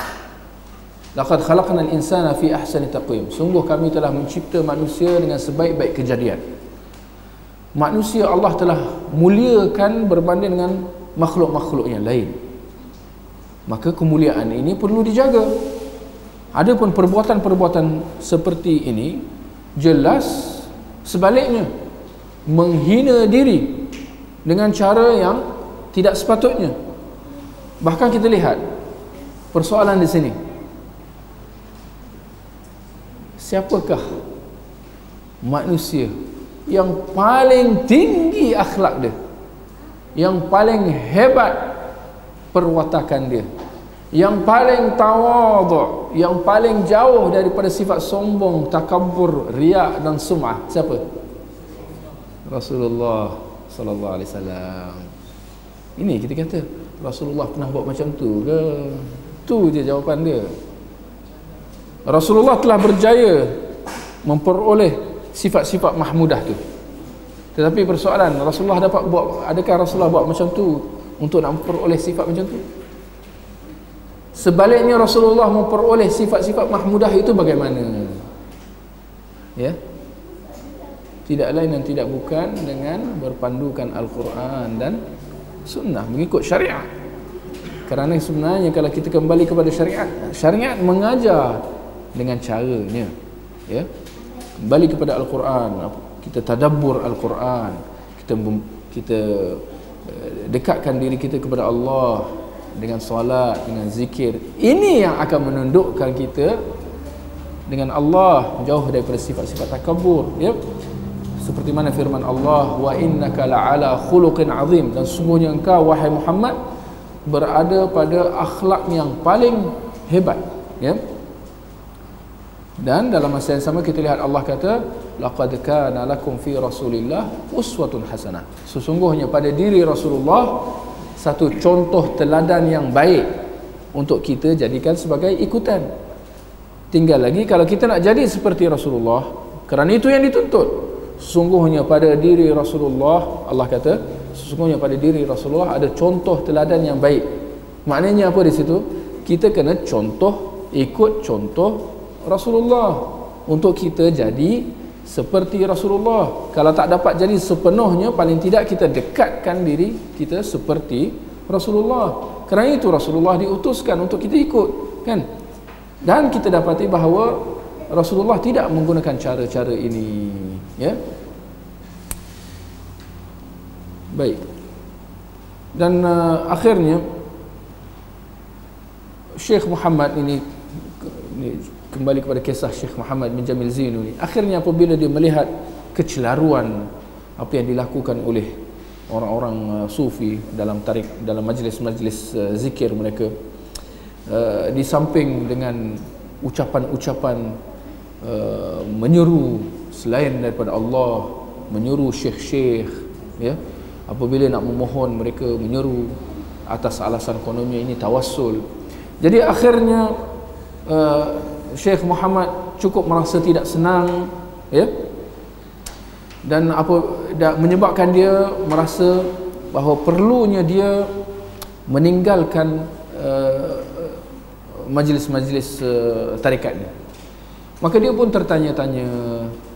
Laqad khalaqnal insana fi ahsani taqwim, sungguh kami telah mencipta manusia dengan sebaik-baik kejadian. Manusia Allah telah muliakan berbanding dengan makhluk-makhluk yang lain. Maka kemuliaan ini perlu dijaga. Adapun perbuatan-perbuatan seperti ini jelas sebaliknya menghina diri dengan cara yang tidak sepatutnya. Bahkan kita lihat persoalan di sini, siapakah manusia yang paling tinggi akhlak dia, yang paling hebat perwatakan dia, yang paling tawadhu', yang paling jauh daripada sifat sombong, takabur, riak dan sum'ah? Siapa? Rasulullah sallallahu alaihi wasallam. Ini kita kata Rasulullah pernah buat macam tu ke? Tu je jawapan dia. Rasulullah telah berjaya memperoleh sifat-sifat mahmudah tu. Tetapi persoalan, Rasulullah dapat buat, adakah Rasulullah buat macam tu untuk nak memperoleh sifat macam tu? Sebaliknya Rasulullah memperoleh sifat-sifat mahmudah itu bagaimana? Ya. Tidak lain dan tidak bukan dengan berpandukan Al-Quran dan sunnah, mengikut syariat. Kerana sebenarnya kalau kita kembali kepada syariat, syariat mengajar dengan caranya, ya. Kembali kepada Al-Quran, kita tadabbur Al-Quran, kita dekatkan diri kita kepada Allah dengan solat, dengan zikir. Ini yang akan menundukkan kita dengan Allah, jauh daripada sifat-sifat takabur, ya. Seperti mana firman Allah, wa innaka la'ala khuluqin azim, dan sungguhnya engkau wahai Muhammad berada pada akhlak yang paling hebat, ya. Dan dalam masa yang sama kita lihat Allah kata laqad kana lakum fi rasulillah uswatun hasanah, sesungguhnya pada diri Rasulullah satu contoh teladan yang baik untuk kita jadikan sebagai ikutan. Tinggal lagi kalau kita nak jadi seperti Rasulullah, kerana itu yang dituntut. Sesungguhnya pada diri Rasulullah, Allah kata sesungguhnya pada diri Rasulullah ada contoh teladan yang baik. Maknanya apa di situ? Kita kena contoh, ikut contoh Rasulullah untuk kita jadi seperti Rasulullah. Kalau tak dapat jadi sepenuhnya, paling tidak kita dekatkan diri kita seperti Rasulullah. Kerana itu Rasulullah diutuskan untuk kita ikut, kan? Dan kita dapati bahawa Rasulullah tidak menggunakan cara-cara ini, ya. Baik. Dan akhirnya Syekh Muhammad ini kembali kepada kisah Syekh Muhammad bin Jamil Zainu ni. Akhirnya apabila dia melihat kecelaruan apa yang dilakukan oleh orang-orang sufi dalam tarik, dalam majlis-majlis zikir mereka, di samping dengan ucapan-ucapan menyeru selain daripada Allah, menyeru syekh-syekh, ya, apabila nak memohon mereka menyeru atas alasan kononnya ini tawassul. Jadi akhirnya Syekh Muhammad cukup merasa tidak senang, ya, dan menyebabkan dia merasa bahawa perlunya dia meninggalkan majlis-majlis tarikat ni. Maka dia pun tertanya-tanya,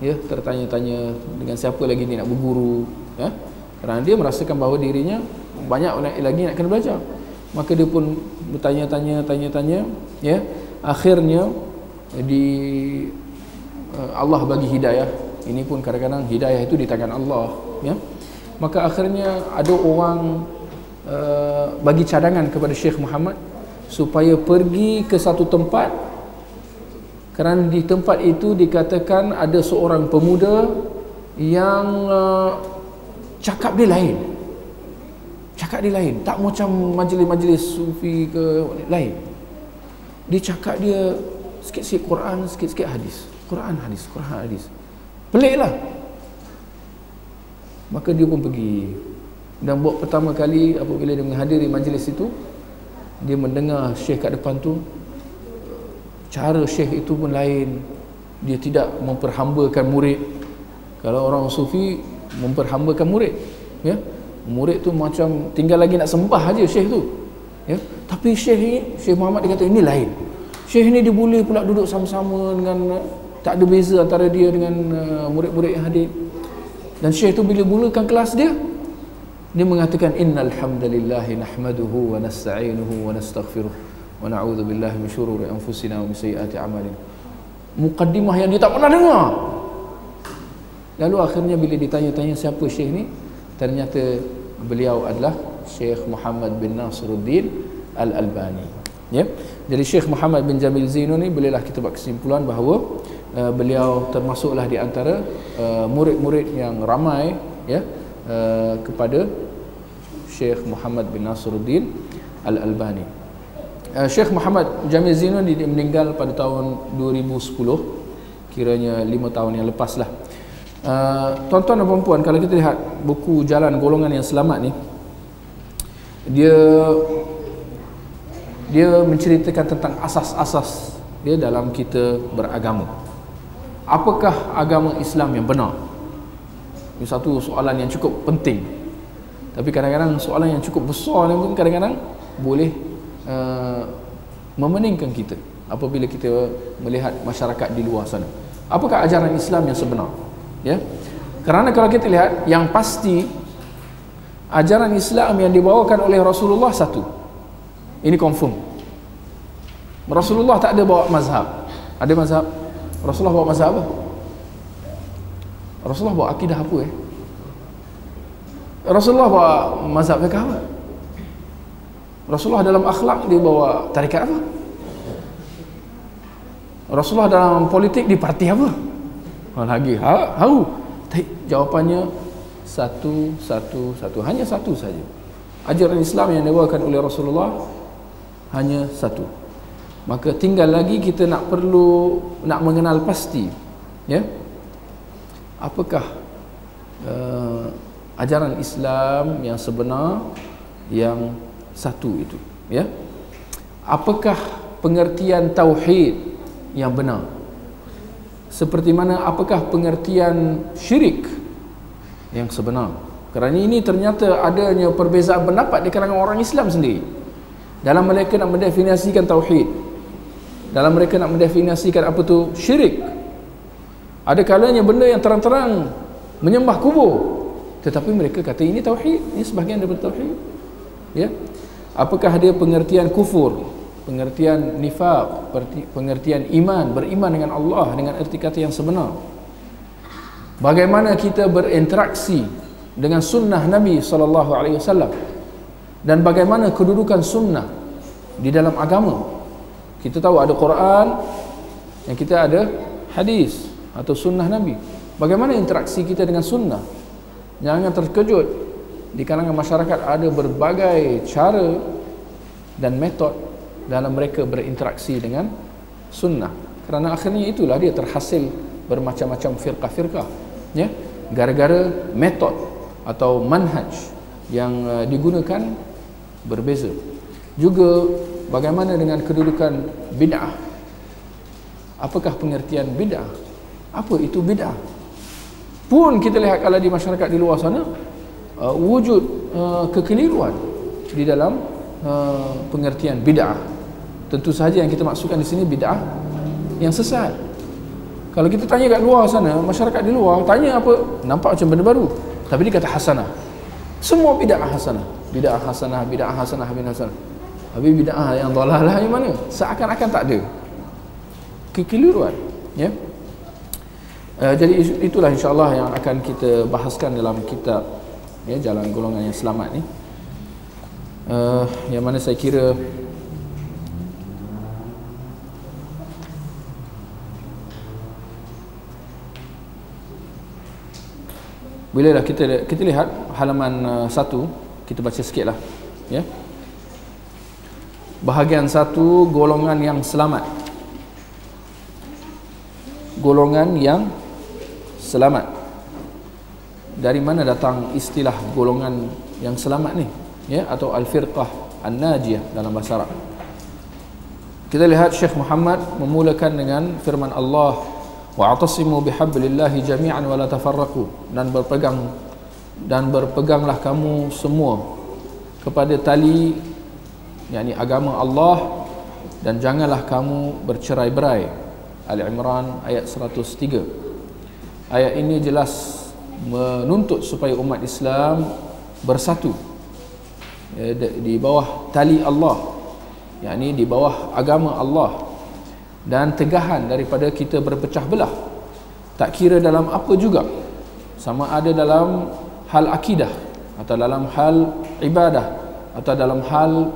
ya, tertanya-tanya dengan siapa lagi ni nak berguru, ya, kerana dia merasakan bahawa dirinya banyak lagi nak kena belajar. Maka dia pun bertanya-tanya, ya. Akhirnya Allah bagi hidayah Ini pun kadang-kadang hidayah itu di tangan Allah, ya. Maka akhirnya ada orang bagi cadangan kepada Syekh Muhammad supaya pergi ke satu tempat, kerana di tempat itu dikatakan ada seorang pemuda yang cakap dia lain. Cakap dia lain, tak macam majlis-majlis sufi ke lain. Dia cakap dia sikit-sikit Quran, sikit-sikit hadis. Quran hadis, Quran hadis. Peliklah. Maka dia pun pergi. Dan buat pertama kali apabila dia menghadiri majlis itu, dia mendengar Syekh kat depan tu, cara Syekh itu pun lain. Dia tidak memperhambakan murid. Kalau orang sufi memperhambakan murid, ya. Murid tu macam tinggal lagi nak sembah aja Syekh tu, ya. Tapi Syekh ni, Syekh Muhammad dia kata ini lain. Syekh ni dia boleh pula duduk sama-sama dengan, tak ada beza antara dia dengan murid-murid yang hadir. Dan Syekh tu bila mulakan kelas dia mengatakan innal hamdalillahi nahmaduhu wa nasta'inuhu wa nastaghfiruh wa na'udzu billahi min syururi anfusina wa min sayyiati a'malina. Mukaddimah yang dia tak pernah dengar. Lalu akhirnya bila ditanya-tanya siapa Syekh ni, ternyata beliau adalah Syekh Muhammad bin Nasiruddin Al-Albani, ya. Jadi Syekh Muhammad bin Jamil Zainun ni bolehlah kita buat kesimpulan bahawa beliau termasuklah di antara murid-murid yang ramai, ya, kepada Syekh Muhammad bin Nasiruddin Al-Albani. Syekh Muhammad Jamil Zainun dia meninggal pada tahun 2010, kiranya 5 tahun yang lepas lah. Tuan-tuan dan puan-puan, kalau kita lihat buku Jalan Golongan yang Selamat ni, dia menceritakan tentang asas-asas dia dalam kita beragama. Apakah agama Islam yang benar? Ini satu soalan yang cukup penting. Tapi kadang-kadang soalan yang cukup besar ni pun kadang-kadang boleh memeningkan kita apabila kita melihat masyarakat di luar sana. Apakah ajaran Islam yang sebenar? Ya. Kerana kalau kita lihat, yang pasti ajaran Islam yang dibawakan oleh Rasulullah satu. Ini confirm. Rasulullah tak ada bawa mazhab. Ada mazhab? Rasulullah bawa mazhab apa? Rasulullah bawa akidah apa Rasulullah bawa mazhab fiqh apa? Rasulullah dalam akhlak dia bawa tarikat apa? Rasulullah dalam politik di parti apa? Lagi jawapannya satu, hanya satu saja. Ajaran Islam yang dibawakan oleh Rasulullah hanya satu. Maka tinggal lagi kita nak mengenal pasti, ya, apakah ajaran Islam yang sebenar yang satu itu, ya. Apakah pengertian tauhid yang benar? Seperti mana apakah pengertian syirik yang sebenar? Kerana ini ternyata adanya perbezaan pendapat di kalangan orang Islam sendiri dalam mereka nak mendefinisikan tauhid, dalam mereka nak mendefinisikan apa tu syirik. Ada kalanya benda yang terang-terang menyembah kubur, tetapi mereka kata ini tauhid, ini sebahagian daripada tauhid, ya. Apakah dia pengertian kufur, pengertian nifaq, pengertian iman, beriman dengan Allah dengan erti kata yang sebenar? Bagaimana kita berinteraksi dengan sunnah Nabi SAW, dan bagaimana kedudukan sunnah di dalam agama? Kita tahu ada Quran, yang kita ada hadis atau sunnah Nabi. Bagaimana interaksi kita dengan sunnah? Jangan terkejut, di kalangan masyarakat ada berbagai cara dan metod dalam mereka berinteraksi dengan sunnah. Kerana akhirnya itulah dia terhasil bermacam-macam firqah-firqah, ya, gara-gara metod atau manhaj yang digunakan berbeza. Juga bagaimana dengan kedudukan bid'ah? Apakah pengertian bid'ah? Apa itu bid'ah? Pun kita lihat kalau di masyarakat di luar sana wujud kekeliruan di dalam pengertian bid'ah. Tentu saja yang kita maksudkan di sini bid'ah yang sesat. Kalau kita tanya kat luar sana, masyarakat di luar tanya apa, nampak macam benda baru, tapi dia kata hasanah. Semua bid'ah hasanah, bid'ah hasanah, bid'ah hasanah, bid'ah hasanah. Tapi bid'ah yang dhalalah yang mana? Seakan-akan tak ada. Kekeliruan, ya. Jadi itulah insya-Allah yang akan kita bahaskan dalam kitab ya, Jalan Golongan yang Selamat ni. Yang mana saya kira bila dah kita lihat halaman 1, kita baca sikitlah ya. Bahagian 1, golongan yang selamat. Golongan yang selamat. Dari mana datang istilah golongan yang selamat ni ya, atau al-firqah an-najiyah dalam bahasa Arab? Kita lihat Syekh Muhammad memulakan dengan firman Allah, wa'tasimu bihablillahi jami'an wa la tafarraqu, dan berpeganglah kamu semua kepada tali yakni agama Allah dan janganlah kamu bercerai-berai. Ali Imran ayat 103. Ayat ini jelas menuntut supaya umat Islam bersatu di bawah tali Allah, yakni di bawah agama Allah, dan tegahan daripada kita berpecah belah, tak kira dalam apa juga, sama ada dalam hal akidah atau dalam hal ibadah atau dalam hal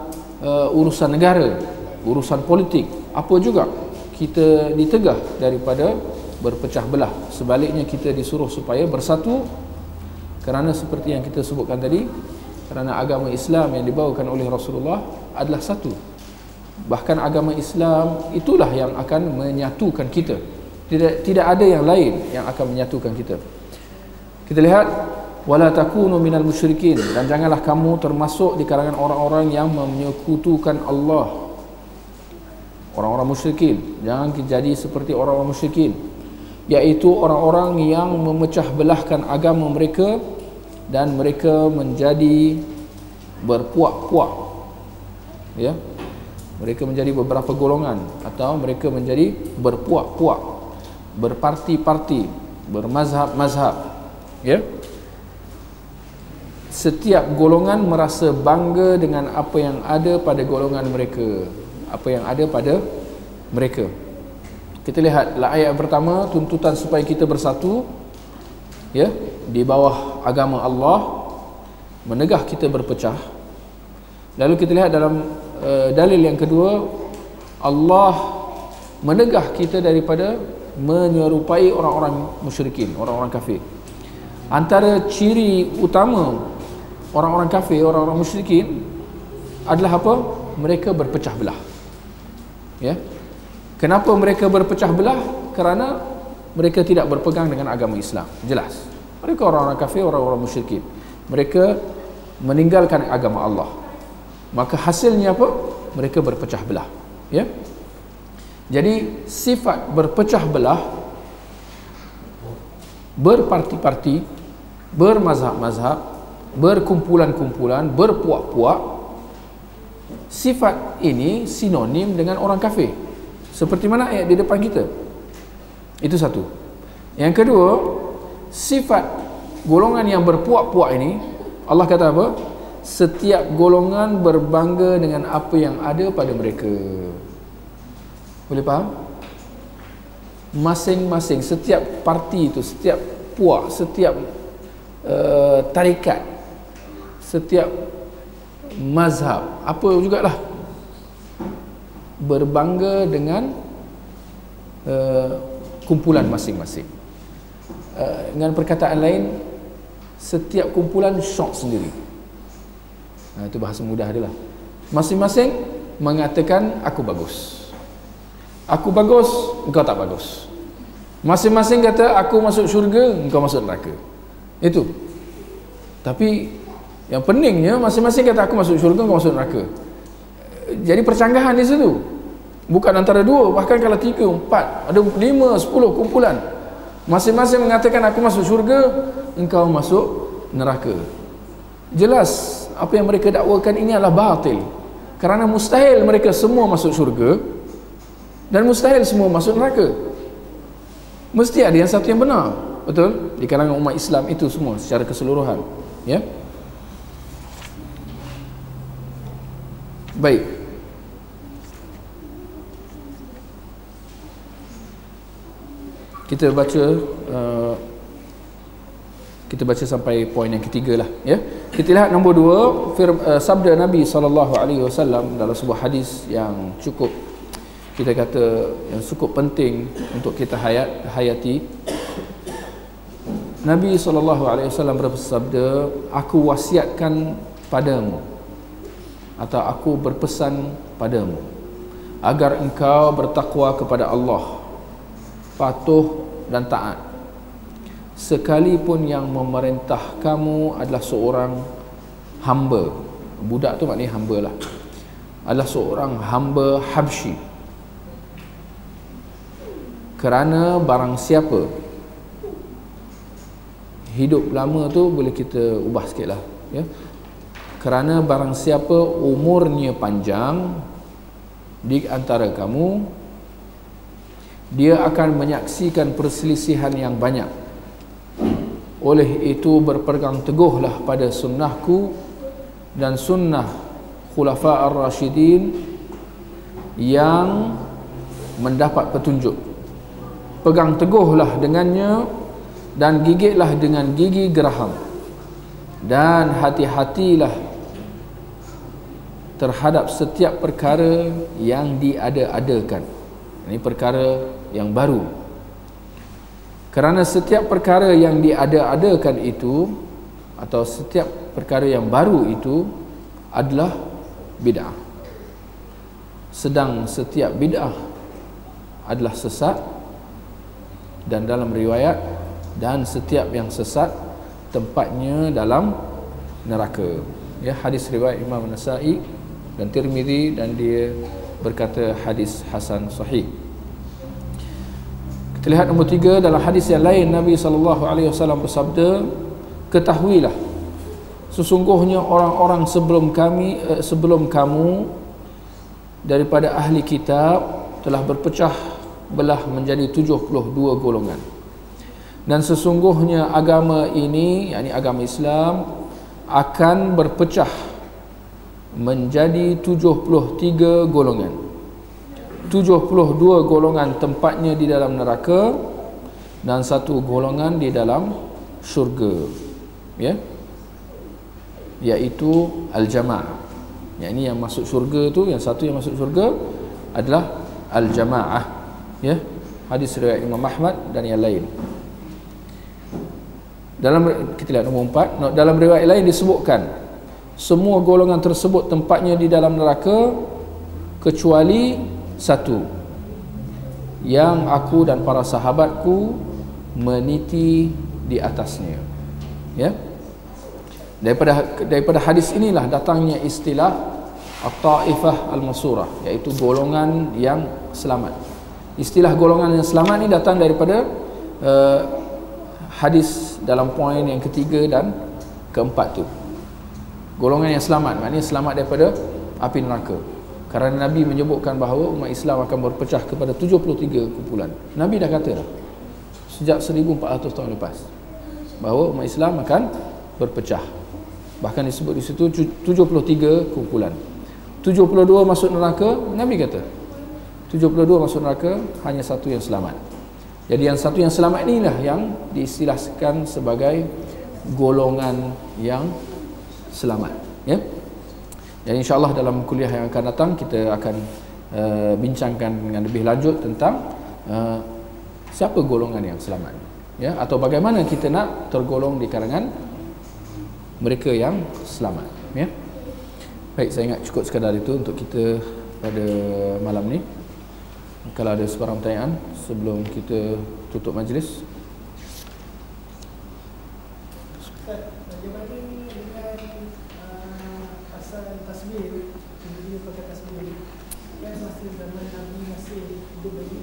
urusan negara, urusan politik, apa juga kita ditegah daripada berpecah belah. Sebaliknya kita disuruh supaya bersatu, kerana seperti yang kita sebutkan tadi, kerana agama Islam yang dibawakan oleh Rasulullah adalah satu. Bahkan agama Islam itulah yang akan menyatukan kita. Tidak ada yang lain yang akan menyatukan kita. Kita lihat, wala takunu minal musyrikin, dan janganlah kamu termasuk di kalangan orang-orang yang menyekutukan Allah. Orang-orang musyrikin, jangan jadi seperti orang-orang musyrikin, iaitu orang-orang yang memecah belahkan agama mereka dan mereka menjadi berpuak-puak ya. Mereka menjadi beberapa golongan, atau mereka menjadi berpuak-puak, berparti-parti, bermazhab-mazhab ya. Setiap golongan merasa bangga dengan apa yang ada pada golongan mereka, apa yang ada pada mereka. Kita lihat ayat pertama, tuntutan supaya kita bersatu ya di bawah agama Allah, menegah kita berpecah. Lalu kita lihat dalam dalil yang kedua, Allah menegah kita daripada menyerupai orang-orang musyrikin, orang-orang kafir. Antara ciri utama orang-orang kafir, orang-orang musyrikin adalah apa? Mereka berpecah belah ya. Kenapa mereka berpecah belah? Kerana mereka tidak berpegang dengan agama Islam. Jelas, mereka orang-orang kafir, orang-orang musyrikin, mereka meninggalkan agama Allah. Maka hasilnya apa? Mereka berpecah belah ya. Jadi sifat berpecah belah, berparti-parti, bermazhab-mazhab, berkumpulan-kumpulan, berpuak-puak, sifat ini sinonim dengan orang kafir, seperti mana ayat di depan kita. Itu satu. Yang kedua, sifat golongan yang berpuak-puak ini, Allah kata apa? Setiap golongan berbangga dengan apa yang ada pada mereka. Boleh faham? Masing-masing, setiap parti itu, setiap puak, setiap tarikat, setiap mazhab, apa jugalah, berbangga dengan kumpulan masing-masing. Dengan perkataan lain, setiap kumpulan syok sendiri. Itu bahasa mudah dia lah. Masing-masing mengatakan aku bagus, aku bagus, engkau tak bagus. Masing-masing kata aku masuk syurga, engkau masuk neraka. Itu. Tapi yang peningnya, masing-masing kata aku masuk syurga, engkau masuk neraka. Jadi percanggahan di situ. Bukan antara dua, bahkan kalau 3, 4, ada 5, 10 kumpulan, masing-masing mengatakan aku masuk syurga, engkau masuk neraka. Jelas apa yang mereka dakwakan ini adalah batil. Kerana mustahil mereka semua masuk syurga dan mustahil semua masuk neraka. Mesti ada yang satu yang benar. Betul? Di kalangan umat Islam itu semua secara keseluruhan. Ya. Baik. kita baca sampai poin yang ketiga lah, ya. Kita lihat nombor 2, sabda Nabi SAW dalam sebuah hadis yang cukup, kita kata yang cukup penting untuk kita hayati. Nabi SAW bersabda, aku wasiatkan padamu, atau aku berpesan padamu, agar engkau bertakwa kepada Allah, patuh dan taat, sekalipun yang memerintah kamu adalah seorang hamba. Budak tu maknanya hamba lah, adalah seorang hamba Habsyi. Kerana barang siapa, hidup lama tu boleh kita ubah sikit lah, ya. Kerana barang siapa umurnya panjang di antara kamu, dia akan menyaksikan perselisihan yang banyak. Oleh itu berpegang teguhlah pada sunnahku dan sunnah Khulafa ar-Rashidin yang mendapat petunjuk. Pegang teguhlah dengannya dan gigitlah dengan gigi geraham, dan hati-hatilah terhadap setiap perkara yang diada-adakan. Ini perkara yang baru. Kerana setiap perkara yang diada-adakan itu, atau setiap perkara yang baru itu adalah bid'ah. Sedang setiap bid'ah adalah sesat, dan dalam riwayat, dan setiap yang sesat tempatnya dalam neraka. Ya, hadis riwayat Imam Nasa'i dan Tirmizi, dan dia berkata hadis hasan sahih. Kita lihat nombor 3, dalam hadis yang lain Nabi SAW bersabda, ketahuilah sesungguhnya orang-orang sebelum kamu daripada ahli kitab telah berpecah belah menjadi 72 golongan, dan sesungguhnya agama ini, yakni agama Islam, akan berpecah menjadi 73 golongan. 72 golongan tempatnya di dalam neraka, dan 1 golongan di dalam syurga, ya, iaitu al-jamaah. Yang ini yang masuk syurga tu, yang satu yang masuk syurga adalah al-jamaah, ya. Hadis riwayat Imam Ahmad dan yang lain. Kita lihat nombor 4, dalam riwayat lain disebutkan semua golongan tersebut tempatnya di dalam neraka kecuali 1 yang aku dan para sahabatku meniti di atasnya, ya. Daripada hadis inilah datangnya istilah at-taifah al-mansurah, iaitu golongan yang selamat. Istilah golongan yang selamat ni datang daripada hadis dalam poin yang ketiga dan keempat tu. Golongan yang selamat, maknanya selamat daripada api neraka. Kerana Nabi menyebutkan bahawa umat Islam akan berpecah kepada 73 kumpulan. Nabi dah kata dah sejak 1400 tahun lepas bahawa umat Islam akan berpecah. Bahkan disebut di situ 73 kumpulan. 72 masuk neraka, Nabi kata 72 masuk neraka, hanya 1 yang selamat. Jadi yang 1 yang selamat inilah yang diistilahkan sebagai golongan yang selamat, ya. Dan insya-Allah dalam kuliah yang akan datang kita akan bincangkan dengan lebih lanjut tentang siapa golongan yang selamat, ya, atau bagaimana kita nak tergolong di kalangan mereka yang selamat, ya. Baik, saya ingat cukup sekadar itu untuk kita pada malam ni. Kalau ada sebarang pertanyaan sebelum kita tutup majlis. Bagaimana dengan pasal tasbih, dia pakai tasbih kan masa zaman Nabi masih hidup lagi,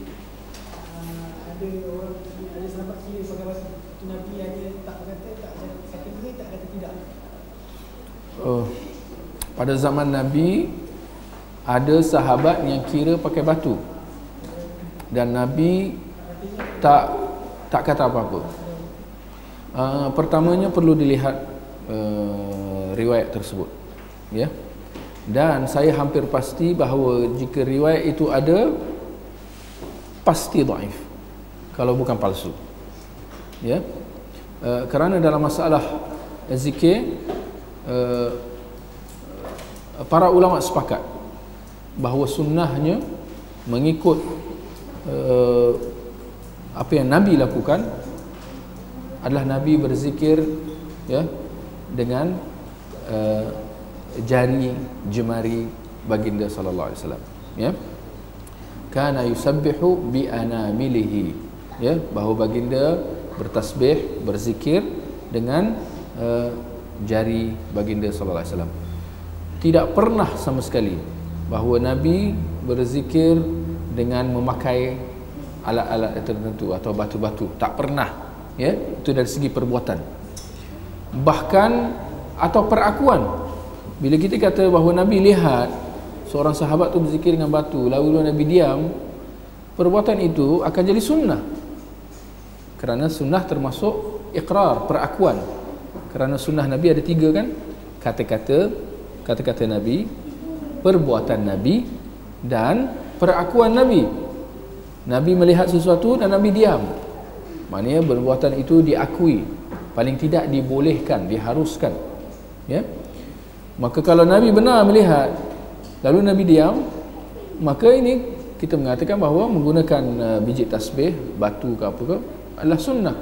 ada orang, ada sahabat kira pakai batu tu, Nabi ada tak kata tak, satu ni tak kata tidak. Pada zaman Nabi ada sahabat yang kira pakai batu, dan Nabi tak kata apa-apa. Pertamanya perlu dilihat riwayat tersebut, ya. Dan saya hampir pasti bahawa jika riwayat itu ada, pasti dhaif. kalau bukan palsu. Ya. Kerana dalam masalah zikir, para ulama sepakat bahawa sunnahnya mengikut apa yang Nabi lakukan adalah Nabi berzikir, ya, dengan jari jemari baginda sallallahu alaihi wasallam, ya. Kana yusabbihu bi anamilihi, ya, bahawa baginda bertasbih, berzikir dengan jari baginda sallallahu alaihi wasallam. Tidak pernah sama sekali bahawa Nabi berzikir dengan memakai alat-alat tertentu atau batu-batu. Tak pernah, ya. Itu dari segi perbuatan. Bahkan atau perakuan. Bila kita kata bahawa Nabi lihat seorang sahabat tu berzikir dengan batu, lalu Nabi diam, perbuatan itu akan jadi sunnah. Kerana sunnah termasuk iqrar, perakuan. Kerana sunnah Nabi ada 3 kan? Kata-kata Nabi, perbuatan Nabi, dan perakuan Nabi. Nabi melihat sesuatu dan Nabi diam. Maknanya perbuatan itu diakui, paling tidak dibolehkan, diharuskan, ya. Maka kalau Nabi benar melihat lalu Nabi diam, maka ini kita mengatakan bahawa menggunakan biji tasbih, batu ke apa ke adalah sunnah.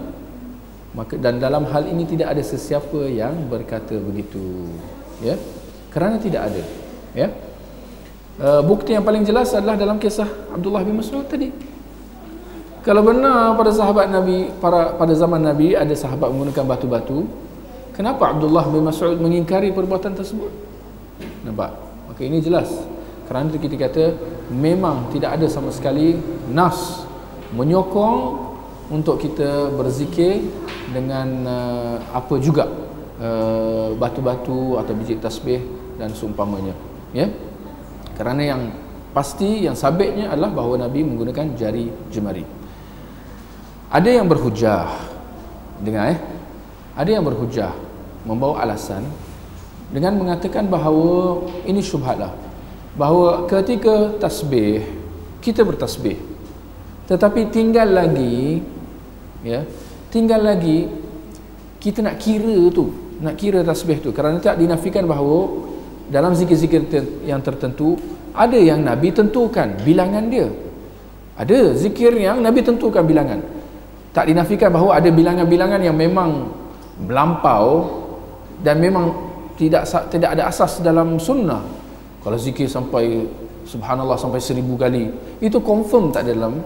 Maka dan dalam hal ini tidak ada sesiapa yang berkata begitu, ya. Kerana tidak ada, ya. Bukti yang paling jelas adalah dalam kisah Abdullah bin Mas'ud tadi. Kalau benar pada sahabat Nabi, pada zaman Nabi ada sahabat menggunakan batu-batu, kenapa Abdullah bin Mas'ud mengingkari perbuatan tersebut? Nampak? Maka ini jelas. Kerana kita kata memang tidak ada sama sekali nas menyokong untuk kita berzikir dengan apa juga batu-batu atau biji tasbih dan seumpamanya, ya. Kerana yang pasti, yang sabitnya adalah bahawa Nabi menggunakan jari jemari. Ada yang berhujah, dengar, ada yang berhujah, membawa alasan dengan mengatakan bahawa ini syubhatlah, bahawa ketika tasbih kita bertasbih, tetapi tinggal lagi, ya, tinggal lagi kita nak kira tasbih tu, kerana tak dinafikan bahawa dalam zikir-zikir yang tertentu ada yang Nabi tentukan bilangan dia. Ada zikir yang Nabi tentukan bilangan. Tak dinafikan bahawa ada bilangan-bilangan yang memang melampau dan memang tidak ada asas dalam sunnah. Kalau zikir sampai subhanallah sampai 1000 kali, itu confirm tak ada dalam,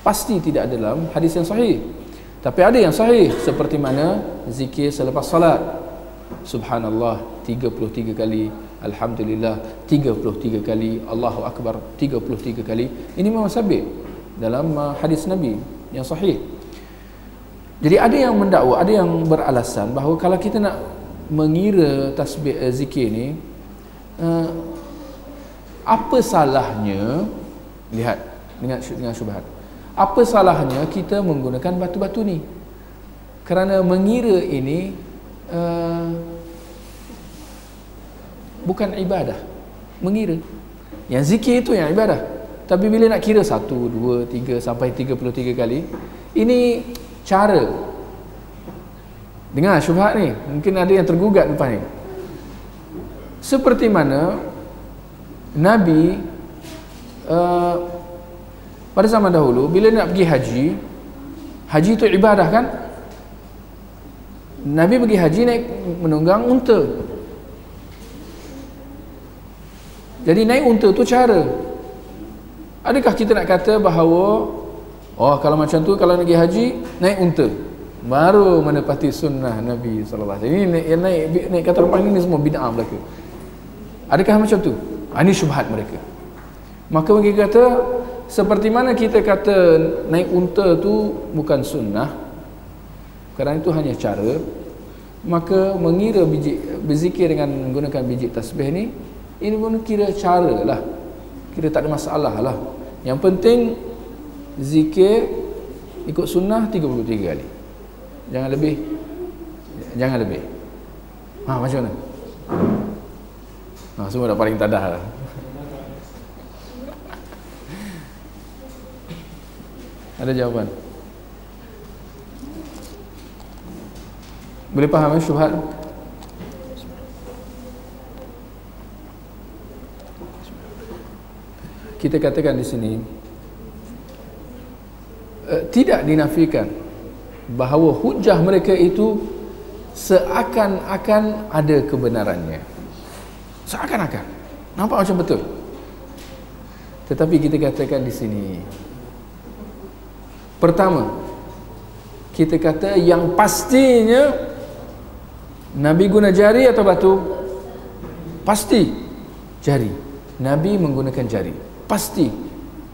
pasti tidak ada dalam hadis yang sahih. Tapi ada yang sahih, seperti mana zikir selepas salat, subhanallah 33 kali, alhamdulillah 33 kali, Allahu akbar 33 kali. Ini memang sabit dalam hadis Nabi yang sahih. Jadi ada yang mendakwa, ada yang beralasan bahawa kalau kita nak mengira tasbih zikir ni, apa salahnya, lihat dengan syubhat, apa salahnya kita menggunakan batu-batu ni? Kerana mengira ini bukan ibadah. Mengira, yang zikir itu yang ibadah. Tapi bila nak kira 1, 2, 3 sampai 33 kali, ini cara. Dengar syubhat ni, mungkin ada yang tergugat lepas ni. Seperti mana Nabi pada zaman dahulu bila nak pergi haji, haji itu ibadah kan? Nabi pergi haji naik menunggang unta. Jadi naik unta tu cara. Adakah kita nak kata bahawa kalau macam tu, kalau nak pergi haji naik unta baru menepati sunnah Nabi sallallahu alaihi wasallam? Ini naik kata rempah ini semua bid'ah belaka. Adakah macam tu? Ini syubhat mereka. Maka mereka kata seperti mana kita kata naik unta tu bukan sunnah, kerana itu hanya cara, maka mengira berzikir dengan menggunakan biji tasbih ni, ini pun kira cara lah, kira tak ada masalah lah. Yang penting zikir ikut sunnah 33 kali, jangan lebih, jangan lebih. Macam mana? Semua dah paling tadah lah. Ada jawapan? Boleh faham syubhat? Kita katakan di sini tidak dinafikan bahawa hujah mereka itu seakan-akan ada kebenarannya. Seakan-akan. Nampak macam betul. Tetapi kita katakan di sini, pertama, kita kata yang pastinya Nabi guna jari atau batu? Pasti jari. Nabi menggunakan jari. Pasti.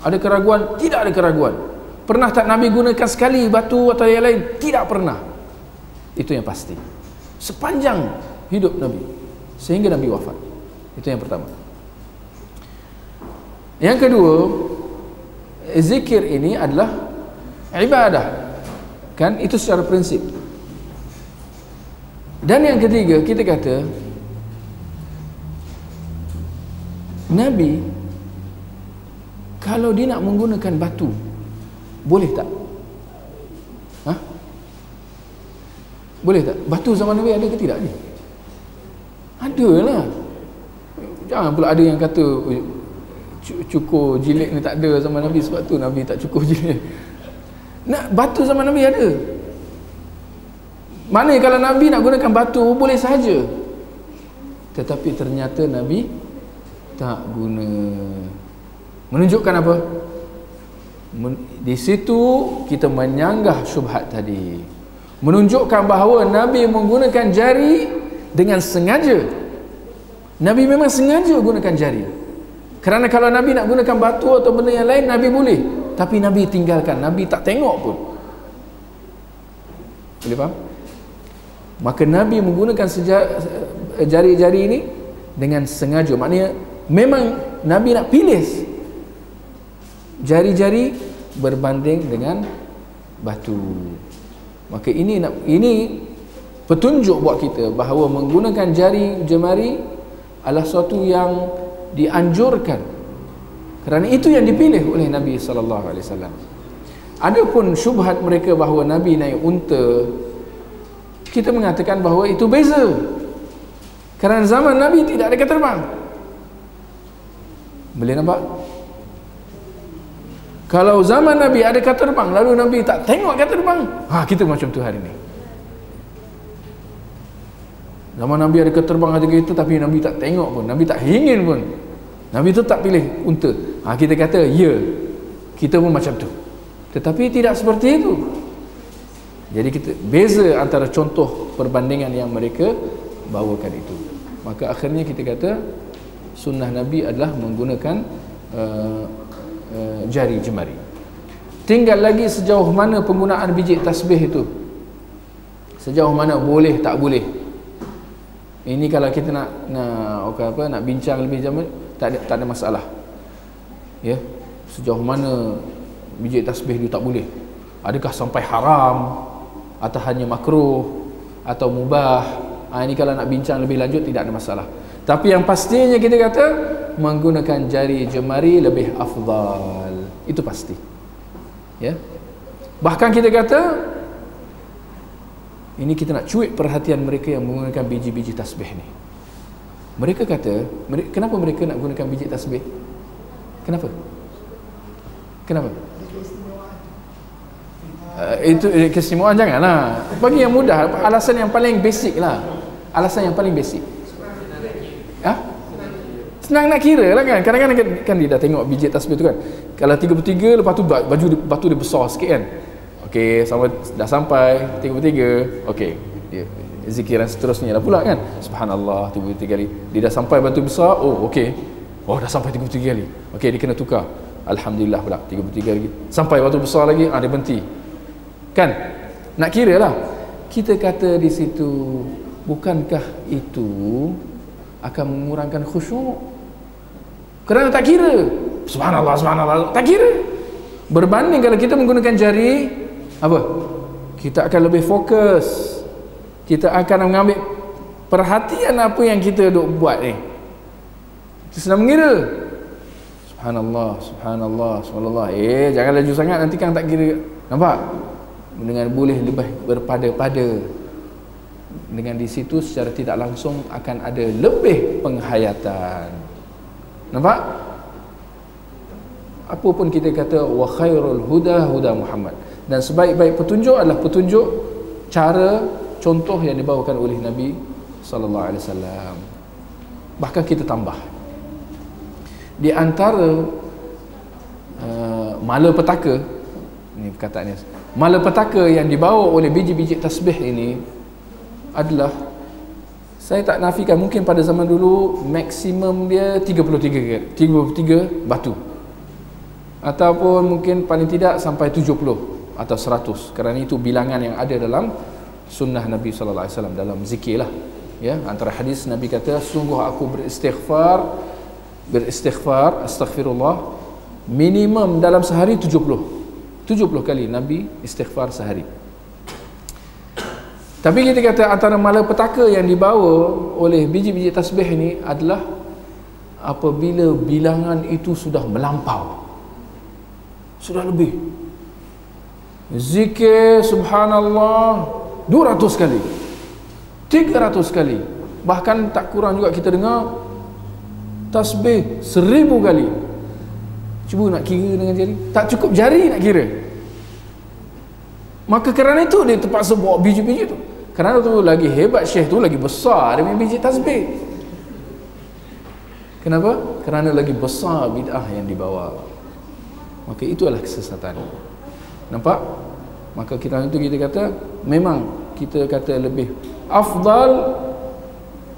Ada keraguan? Tidak ada keraguan. Pernah tak Nabi gunakan sekali batu atau yang lain? Tidak pernah. Itu yang pasti. Sepanjang hidup Nabi sehingga Nabi wafat. Itu yang pertama. Yang kedua, zikir ini adalah ibadah. Kan? Itu secara prinsip. Dan yang ketiga, kita kata Nabi kalau dia nak menggunakan batu, boleh tak? Boleh tak? Batu zaman Nabi ada ke tidak ni? Ada lah. Jangan pula ada yang kata cukur jilid ni tak ada zaman Nabi, sebab tu Nabi tak cukur jilid. Nak batu zaman Nabi ada. Mana kalau Nabi nak gunakan batu, boleh sahaja. Tetapi ternyata Nabi tak guna. Menunjukkan apa? Di situ kita menyanggah syubhat tadi. Menunjukkan bahawa Nabi menggunakan jari dengan sengaja. Nabi memang sengaja gunakan jari. Kerana kalau Nabi nak gunakan batu atau benda yang lain, Nabi boleh. Tapi Nabi tinggalkan. Nabi tak tengok pun. Boleh faham? Maka Nabi menggunakan jari-jari ini dengan sengaja. Maknanya memang Nabi nak pilih jari-jari berbanding dengan batu. Maka ini petunjuk buat kita bahawa menggunakan jari jemari adalah sesuatu yang dianjurkan, kerana itu yang dipilih oleh Nabi SAW. Adapun syubhat mereka bahawa Nabi naik unta, kita mengatakan bahawa itu beza, kerana zaman Nabi tidak ada kapal terbang. Boleh nampak? Kalau zaman Nabi ada kapal terbang, lalu Nabi tak tengok kapal terbang, kita macam tu hari ni. Zaman Nabi ada kapal terbang, ada kereta, tapi Nabi tak tengok pun, Nabi tak ingin pun, Nabi tu tak pilih unta. Kita kata ya, kita pun macam tu. Tetapi tidak seperti itu. Jadi kita beza antara contoh perbandingan yang mereka bawakan itu. Maka akhirnya kita kata sunnah Nabi adalah menggunakan jari jemari. Tinggal lagi sejauh mana penggunaan biji tasbih itu, sejauh mana boleh tak boleh. Ini kalau kita nak bincang lebih jauh, tak ada masalah. Ya, sejauh mana biji tasbih itu tak boleh. Adakah sampai haram atau hanya makruh atau mubah? Ini kalau nak bincang lebih lanjut tidak ada masalah. Tapi yang pastinya kita kata menggunakan jari jemari lebih afdal. Itu pasti. Ya. Bahkan kita kata ini kita nak cuik perhatian mereka yang menggunakan biji-biji tasbih ni. Mereka kata, kenapa mereka nak gunakan biji tasbih? Kenapa? Itu keistimewaan janganlah. Bagi yang mudah, alasan yang paling basic lah. Alasan yang paling basic. Senang nak kira lah kan. Kadang-kadang kan dia dah tengok biji tasbih tu kan. Kalau 33, lepas tu batu dia besar sikit kan. Okey, dah sampai 33. Okey, zikiran seterusnya lah pula kan. Subhanallah 33 kali. Dia dah sampai batu besar. Okey. Dah sampai 33 kali. Okey, dia kena tukar. Alhamdulillah pula 33 lagi. Sampai batu besar lagi, dia berhenti. Kan? Nak kira lah. Kita kata di situ, bukankah itu akan mengurangkan khusyuk? Kerana tak kira. Subhanallah, tak kira. Berbanding kalau kita menggunakan jari, apa? Kita akan lebih fokus. Kita akan mengambil perhatian apa yang kita duk buat ni. Kita sedang mengira. Subhanallah. Jangan laju sangat, nanti kan tak kira. Nampak? Dengan boleh lebih berpada-pada. dengan di situ secara tidak langsung akan ada lebih penghayatan. Nampak? Apa pun kita kata wa khairul huda huda Muhammad, dan sebaik-baik petunjuk adalah petunjuk cara contoh yang dibawakan oleh Nabi sallallahu alaihi wasallam. Bahkan kita tambah di antara malapetaka, ini perkataannya, malapetaka yang dibawa oleh biji-biji tasbih ini adalah, saya tak nafikan, mungkin pada zaman dulu maksimum dia 33 batu, ataupun mungkin paling tidak sampai 70 atau 100, kerana itu bilangan yang ada dalam sunnah Nabi sallallahu alaihi wasallam dalam zikir lah. Ya, antara hadis Nabi kata, sungguh aku beristighfar astaghfirullah minimum dalam sehari 70 kali Nabi istighfar sehari. Tapi kita kata antara malapetaka yang dibawa oleh biji-biji tasbih ini adalah apabila bilangan itu sudah melampau, sudah lebih. Zikir subhanallah 200 kali, 300 kali, bahkan tak kurang juga kita dengar tasbih 1000 kali. Cuba nak kira dengan jari, tak cukup jari nak kira. Maka kerana itu dia terpaksa bawa biji-biji tu. Kerana tu lagi hebat, syekh tu lagi besar dia punya biji tasbih. Kenapa? Kerana lagi besar bid'ah yang dibawa. Maka itu adalah kesesatan. Nampak? Maka kerana itu kita kata, memang kita kata lebih afdal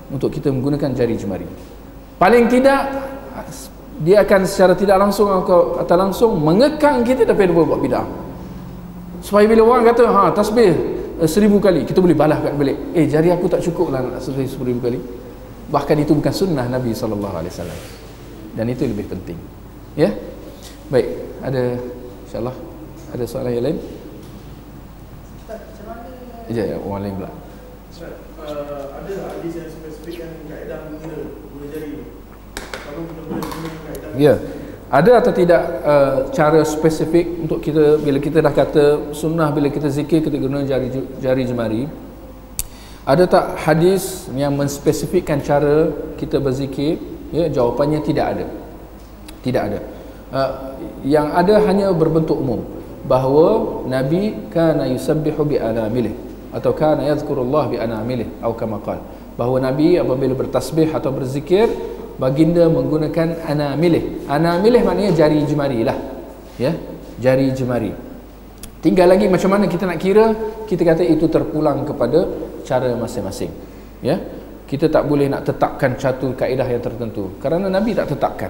untuk kita menggunakan jari jemari. Paling tidak dia akan secara tidak langsung atau langsung mengekang kita daripada buat bid'ah. Supaya bila orang kata tasbih 1000 kali, kita boleh balas balik, jari aku tak cukup lah nak tasbih 1000 kali. Bahkan itu bukan sunnah Nabi SAW, dan itu lebih penting. Ya, baik, ada insyaAllah ada soalan yang lain. Orang lain pula. Ada hadis yang spesifikkan kaedah guna jari? Kalau kita boleh guna kaedah? Ya, ada atau tidak cara spesifik untuk kita, bila kita dah kata sunnah, bila kita zikir kita guna jari jemari, ada tak hadis yang menspesifikkan cara kita berzikir? Ya, jawapannya tidak ada. Tidak ada. Yang ada hanya berbentuk umum, bahawa Nabi kana yusabbihu bi anamilih, atau kana yadhkurullah bi anamilih, atau kama qala, bahawa Nabi apabila bertasbih atau berzikir, baginda menggunakan anamilih. Anamilih maknanya jari jemari lah. Ya, jari jemari. Tinggal lagi macam mana kita nak kira, kita kata itu terpulang kepada cara masing-masing. Ya, kita tak boleh nak tetapkan satu kaedah yang tertentu, kerana Nabi tak tetapkan.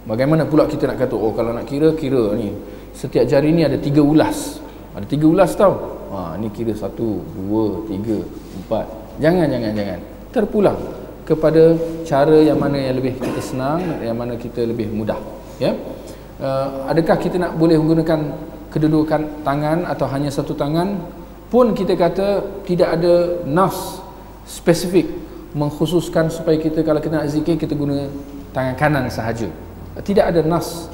Bagaimana pula kita nak kata, kalau nak kira ni setiap jari ni ada 3 ulas. Ada 3 ulas tau. Ni kira 1, 2, 3, 4. Jangan. Terpulang kepada cara yang mana yang lebih kita senang, yang mana kita lebih mudah. Ya. Adakah kita nak boleh menggunakan kedudukan tangan atau hanya satu tangan? Pun kita kata tidak ada nas spesifik mengkhususkan supaya kita kalau kita nak zikir kita guna tangan kanan sahaja. Tidak ada nas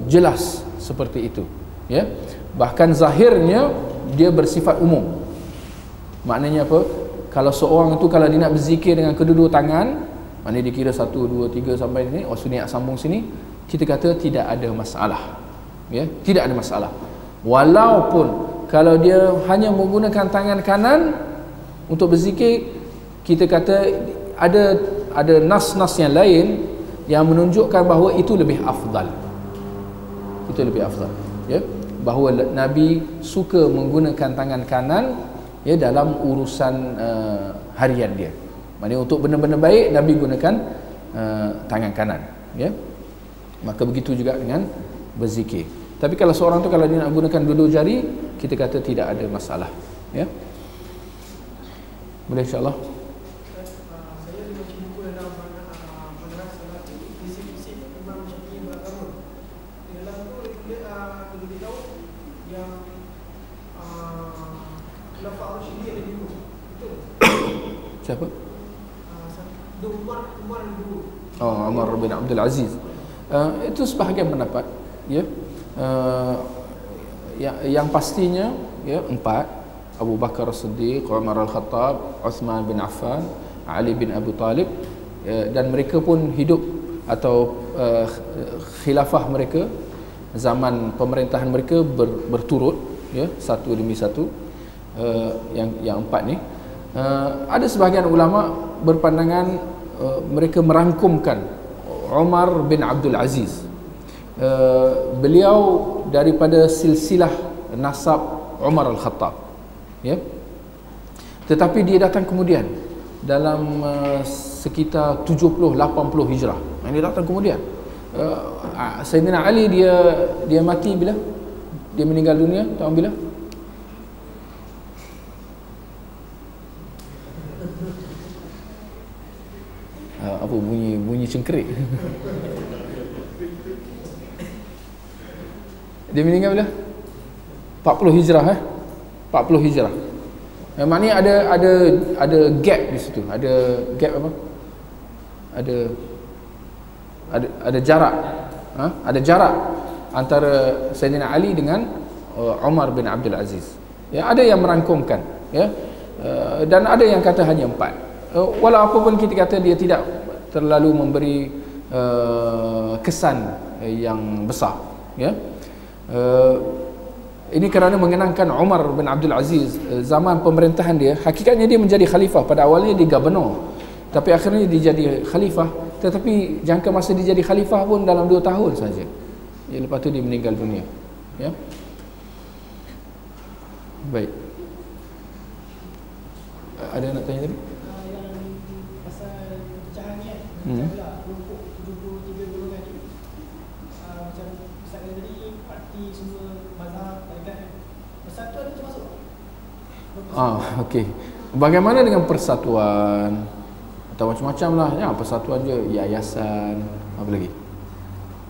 jelas seperti itu. Ya. Bahkan zahirnya dia bersifat umum. Maknanya apa? Kalau seorang itu kalau dia nak berzikir dengan kedua-dua tangan, maknanya dia kira 1, 2, 3 sampai sini, niat sambung sini, kita kata tidak ada masalah. Ya, tidak ada masalah. Walaupun kalau dia hanya menggunakan tangan kanan untuk berzikir, kita kata ada nas-nas yang lain yang menunjukkan bahawa itu lebih afdal. Itu lebih afdal. Ya, bahawa Nabi suka menggunakan tangan kanan ya dalam urusan harian dia. Maksudnya untuk benda-benda baik Nabi gunakan tangan kanan. Ya, maka begitu juga dengan berzikir. Tapi kalau seorang tu kalau dia nak gunakan dua-dua jari, kita kata tidak ada masalah. Ya, boleh insyaAllah. Saya baca buku dalam madrasah isi Imam Syafi'i beragama. Di dalam tu dia beritahu yang Khilafah Rasyidin ada dulu. Betul? Siapa? Umar dulu. Umar bin Abdul Aziz. Itu sebahagian pendapat. Ya. Yang pastinya ya 4 Abu Bakar As-Siddiq, Umar Al-Khattab, Uthman bin Affan, Ali bin Abi Talib, dan mereka pun hidup atau khilafah mereka, zaman pemerintahan mereka berturut, ya, satu demi satu. Yang empat ni, ada sebahagian ulama berpandangan mereka merangkumkan Umar bin Abdul Aziz. Beliau daripada silsilah nasab Umar Al-Khattab, ya. Tetapi dia datang kemudian dalam sekitar 70-80 Hijrah. Dia datang kemudian. Sayyidina Ali dia mati bila? Dia meninggal dunia tahun bila? Apa bunyi cengkerik? Dia meninggal bila? 40 Hijrah, 40 Hijrah. Maknanya ada gap di situ. Ada gap apa? Ada jarak. Ada jarak antara Sayyidina Ali dengan Umar bin Abdul Aziz. Ya, ada yang merangkumkan, ya. Dan ada yang kata hanya 4. Walau apapun kita kata dia tidak terlalu memberi kesan yang besar, ya. Ini kerana mengenangkan Umar bin Abdul Aziz, zaman pemerintahan dia, hakikatnya dia menjadi khalifah. Pada awalnya dia gubernur, tapi akhirnya dia jadi khalifah. Tetapi jangka masa dia jadi khalifah pun dalam 2 tahun saja, ya, lepas tu dia meninggal dunia, ya. Baik, ada nak tanya tadi? Yang pasal pecahan ni kan, macam lah kelompok 73 golongan ni, macam Ustaz kata tadi, parti semua mazhab kan, persatuan itu masuk? Okey. Bagaimana dengan persatuan atau macam-macam lah, ya, persatuan je, yayasan, apa lagi,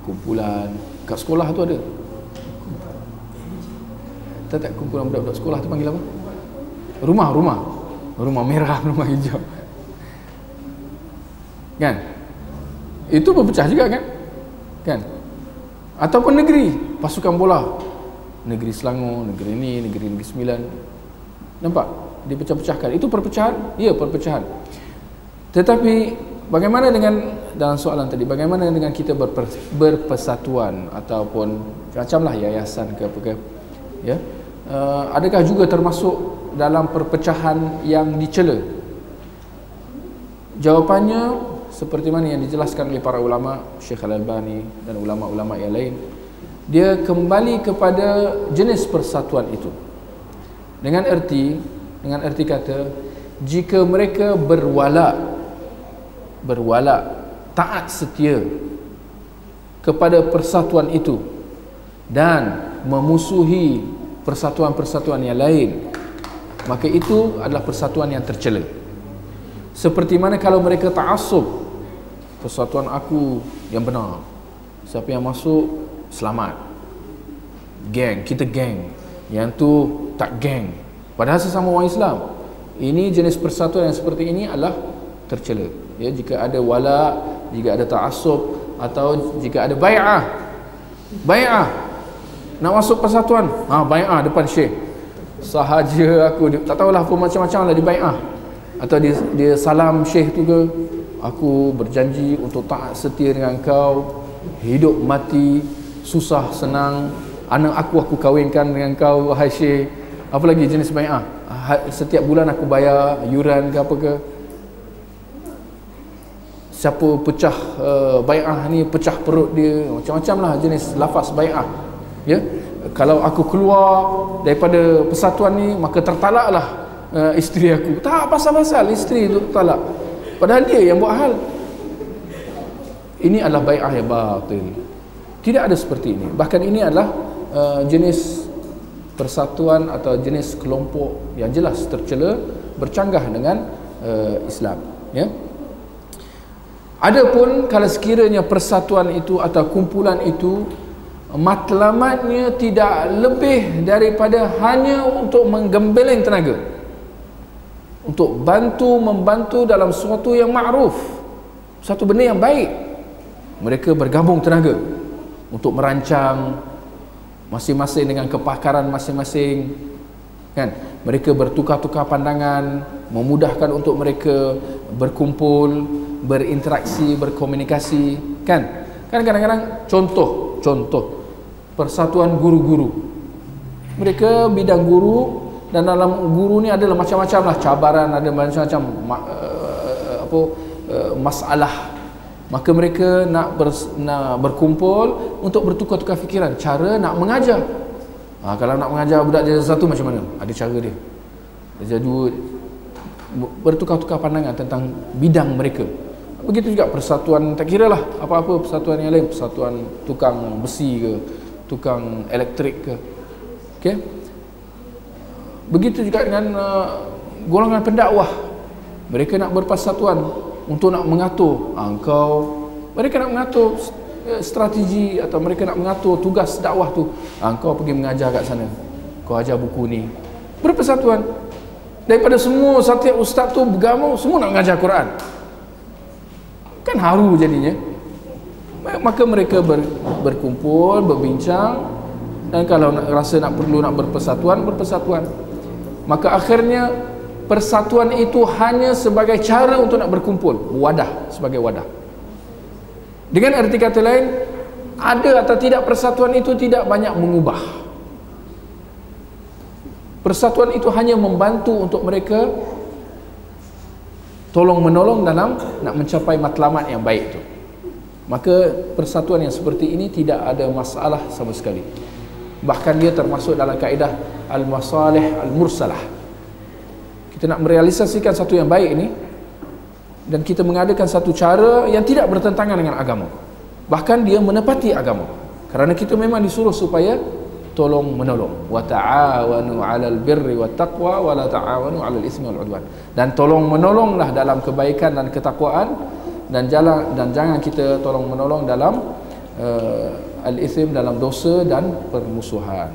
kumpulan. Kat sekolah tu ada tak kumpulan budak-budak sekolah tu panggil apa? Rumah merah, rumah hijau, kan? Itu berpecah juga, kan? Ataupun negeri, pasukan bola, negeri Selangor, negeri ini, negeri Sembilan. Nampak? Dipecah-pecahkan. Itu perpecahan? Ya, perpecahan. Tetapi bagaimana dengan, dalam soalan tadi, bagaimana dengan kita berpersatuan ataupun macamlah yayasan ke apa ke, ya? Adakah juga termasuk dalam perpecahan yang dicela? Jawapannya seperti mana yang dijelaskan oleh para ulama, Syekh Al-Albani dan ulama-ulama yang lain. Dia kembali kepada jenis persatuan itu. Dengan erti kata, jika mereka berwala, taat setia kepada persatuan itu dan memusuhi persatuan-persatuan yang lain, maka itu adalah persatuan yang tercela. Seperti mana kalau mereka ta'assub, persatuan aku yang benar, siapa yang masuk selamat, geng, kita geng, yang tu tak geng, padahal sesama orang Islam. Ini jenis persatuan yang seperti ini adalah tercela, ya. Jika ada wala, jika ada ta'assub, atau jika ada bai'ah nak masuk persatuan, bai'ah depan syekh sahaja, aku tak tahulah apa macam-macam lah di bai'ah, atau dia salam syekh tu ke, aku berjanji untuk taat setia dengan kau, hidup mati, susah senang, anak aku kahwinkan dengan kau wahai syekh. Apa lagi jenis bai'ah? Setiap bulan aku bayar yuran ke apa ke. Siapa pecah bai'ah ni, pecah perut dia, macam-macam lah jenis lafaz bai'ah, ya. Kalau aku keluar daripada persatuan ni, maka tertalaklah isteri aku. Tak pasal-pasal isteri tu talak, padahal dia yang buat hal. Ini adalah bai'ah yang batil. Tidak ada seperti ini. Bahkan ini adalah jenis persatuan atau jenis kelompok yang jelas tercela, bercanggah dengan Islam, ya. Adapun kalau sekiranya persatuan itu atau kumpulan itu matlamatnya tidak lebih daripada hanya untuk menggembeleng tenaga, untuk membantu dalam sesuatu yang ma'ruf, satu benda yang baik, mereka bergabung tenaga untuk merancang masing-masing dengan kepakaran masing-masing, kan? Mereka bertukar-tukar pandangan, memudahkan untuk mereka berkumpul, berinteraksi, berkomunikasi, kan? Kan kadang-kadang contoh persatuan guru-guru. Mereka bidang guru, dan dalam guru ni adalah macam-macam lah cabaran, ada macam-macam masalah. Maka mereka nak berkumpul untuk bertukar-tukar fikiran cara nak mengajar. Kalau nak mengajar budak dia satu macam mana? Ada cara dia. Dia dua, bertukar-tukar pandangan tentang bidang mereka. Begitu juga persatuan, tak kira lah apa-apa persatuan yang lain, persatuan tukang besi ke, tukang elektrik ke. Okey. Begitu juga dengan golongan pendakwah. Mereka nak berpersatuan untuk nak mengatur mereka nak mengatur strategi, atau mereka nak mengatur tugas dakwah tu. Kau pergi mengajar kat sana, kau ajar buku ni. Berpersatuan. Daripada semua setiap ustaz tu bergamau, semua nak mengajar Quran. Kan haru jadinya. Maka mereka berkumpul, berbincang, dan kalau rasa perlu nak berpersatuan. Maka akhirnya persatuan itu hanya sebagai cara untuk nak berkumpul, sebagai wadah. Dengan arti kata lain, ada atau tidak persatuan itu tidak banyak mengubah. Persatuan itu hanya membantu untuk mereka tolong menolong dalam nak mencapai matlamat yang baik itu. Maka persatuan yang seperti ini tidak ada masalah sama sekali. Bahkan dia termasuk dalam kaedah al-masalih al-mursalah. Kita nak merealisasikan satu yang baik ini, dan kita mengadakan satu cara yang tidak bertentangan dengan agama, bahkan dia menepati agama, kerana kita memang disuruh supaya tolong menolong. Wa ta'awanu 'alal birri wat taqwa wa la ta'awanu 'alal ismi wal 'udwan. Dan tolong menolonglah dalam kebaikan dan ketakwaan, dan jangan kita tolong menolong dalam al-ithim, dalam dosa dan permusuhan.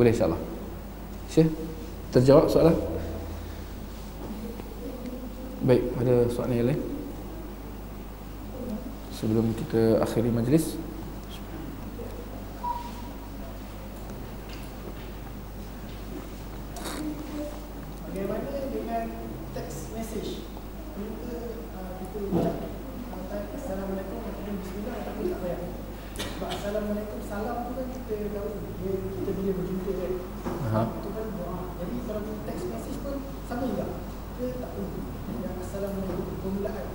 Boleh insya-Allah. Syekh, terjawab soalan? Baik, ada soalan yang lain sebelum kita akhiri majlis? Bagaimana dengan text message? Kita ucap Assalamualaikum ataupun Bismillah, tapi tak payah. Sebab Assalamualaikum, salam tu kan kita tahu kita bila berjumpa kan. Itu kan doa. Jadi kalau text message pun sama juga. Dia tak perlu yang Assalamualaikum permulaan.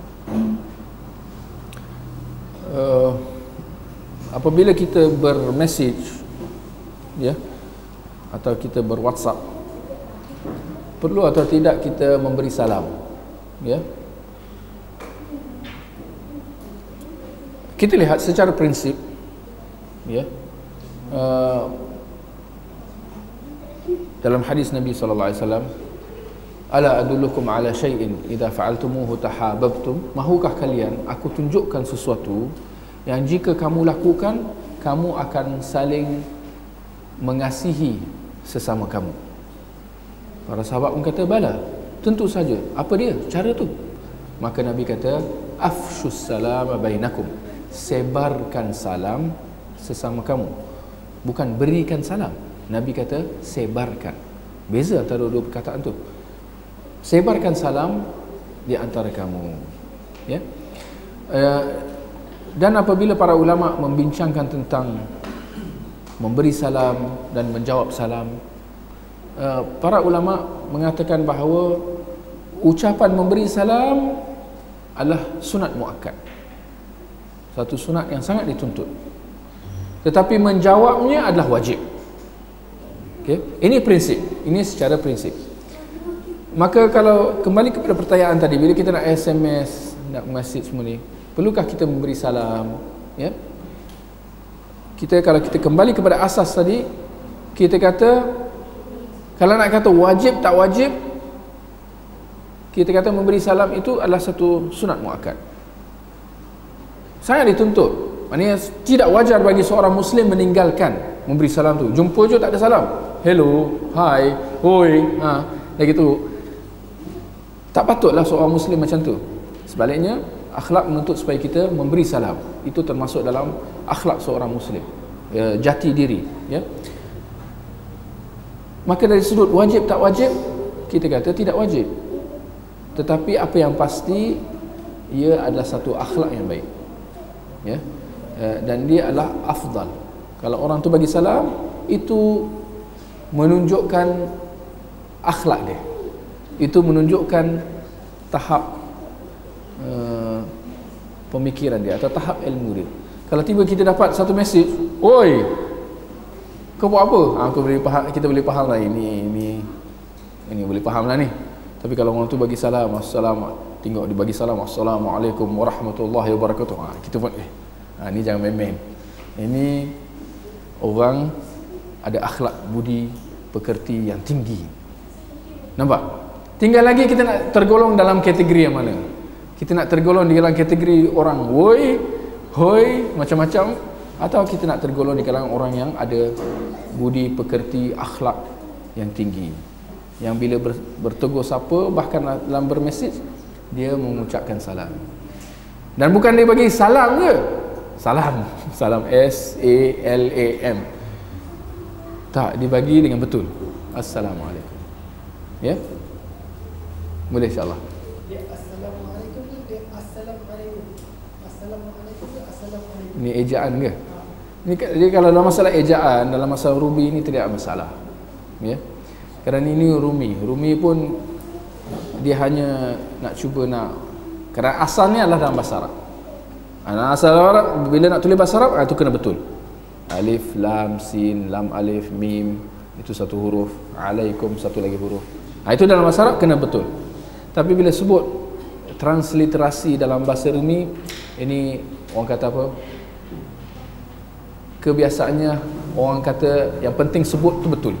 Apabila kita bermessage, ya, atau kita berWhatsApp, perlu atau tidak kita memberi salam, ya? Kita lihat secara prinsip, ya, dalam hadis Nabi SAW, ala adullukum ala syai'in idza fa'altumuhu tahabbtum, mahukah kalian aku tunjukkan sesuatu yang jika kamu lakukan kamu akan saling mengasihi sesama kamu. Para sahabat pun kata, bala, tentu saja. Apa dia cara tu? Maka Nabi kata, afshus salama bainakum, sebarkan salam sesama kamu, bukan berikan salam. Nabi kata sebarkan. Beza antara dua perkataan tu. Sebarkan salam di antara kamu, ya. Dan apabila para ulama membincangkan tentang memberi salam dan menjawab salam, para ulama mengatakan bahawa ucapan memberi salam adalah sunat muakkad, satu sunat yang sangat dituntut, tetapi menjawabnya adalah wajib. Okay? Ini prinsip, ini secara prinsip. Maka kalau kembali kepada pertanyaan tadi, bila kita nak SMS, nak message semua ni, perlukah kita memberi salam? Ya? Kalau kita kembali kepada asas tadi, kita kata, kalau nak kata wajib tak wajib, kita kata memberi salam itu adalah satu sunat muakkad, sangat dituntut. Maknanya tidak wajar bagi seorang Muslim meninggalkan memberi salam tu. Jumpa je tak ada salam, hello, hi, hoi, dah gitu. Tak patutlah seorang Muslim macam tu. Sebaliknya, akhlak menuntut supaya kita memberi salam. Itu termasuk dalam akhlak seorang Muslim, jati diri, ya. Maka dari sudut wajib tak wajib, kita kata tidak wajib. Tetapi apa yang pasti, ia adalah satu akhlak yang baik, ya. Dan dia adalah afdal. Kalau orang tu bagi salam, itu menunjukkan akhlak dia, itu menunjukkan tahap pemikiran dia atau tahap ilmu dia. Kalau tiba kita dapat satu mesej, oi, kau buat apa? Aku boleh faham, kita boleh faham lah, ini boleh faham lah ni. Tapi kalau orang tu bagi salam, tengok dia bagi salam, assalamualaikum warahmatullahi wabarakatuh, kita pun ni jangan main-main. Ini orang ada akhlak budi pekerti yang tinggi. Nampak? Tinggal lagi kita nak tergolong dalam kategori yang mana? Kita nak tergolong di dalam kategori orang woi, hoi, macam-macam, atau kita nak tergolong di kalangan orang yang ada budi pekerti, akhlak yang tinggi, yang bila bertegur sapa, bahkan dalam bermesej, dia mengucapkan salam. Dan bukan dia bagi salam ke? Salam S-A-L-A-M. Tak, dibagi dengan betul. Assalamualaikum. Ya? Boleh insyaAllah. Dia assalamualaikum ke dia assalamualaikum? Assalamualaikum ke assalamualaikum? Ini ejaan ke? Ini kalau dalam masalah ejaan, dalam masalah rumi ini tidak ada masalah. Ya? Kerana ini Rumi pun dia hanya nak cuba kerana asalnya adalah dalam bahasa Arab. Asal Arab, bila nak tulis bahasa Arab, itu kena betul. Alif, lam, sin, lam, alif, mim, itu satu huruf. Alaikum, satu lagi huruf. Itu dalam bahasa Arab kena betul. Tapi bila sebut transliterasi dalam bahasa Rumi, ini orang kata apa? Kebiasaannya orang kata yang penting sebut tu betul.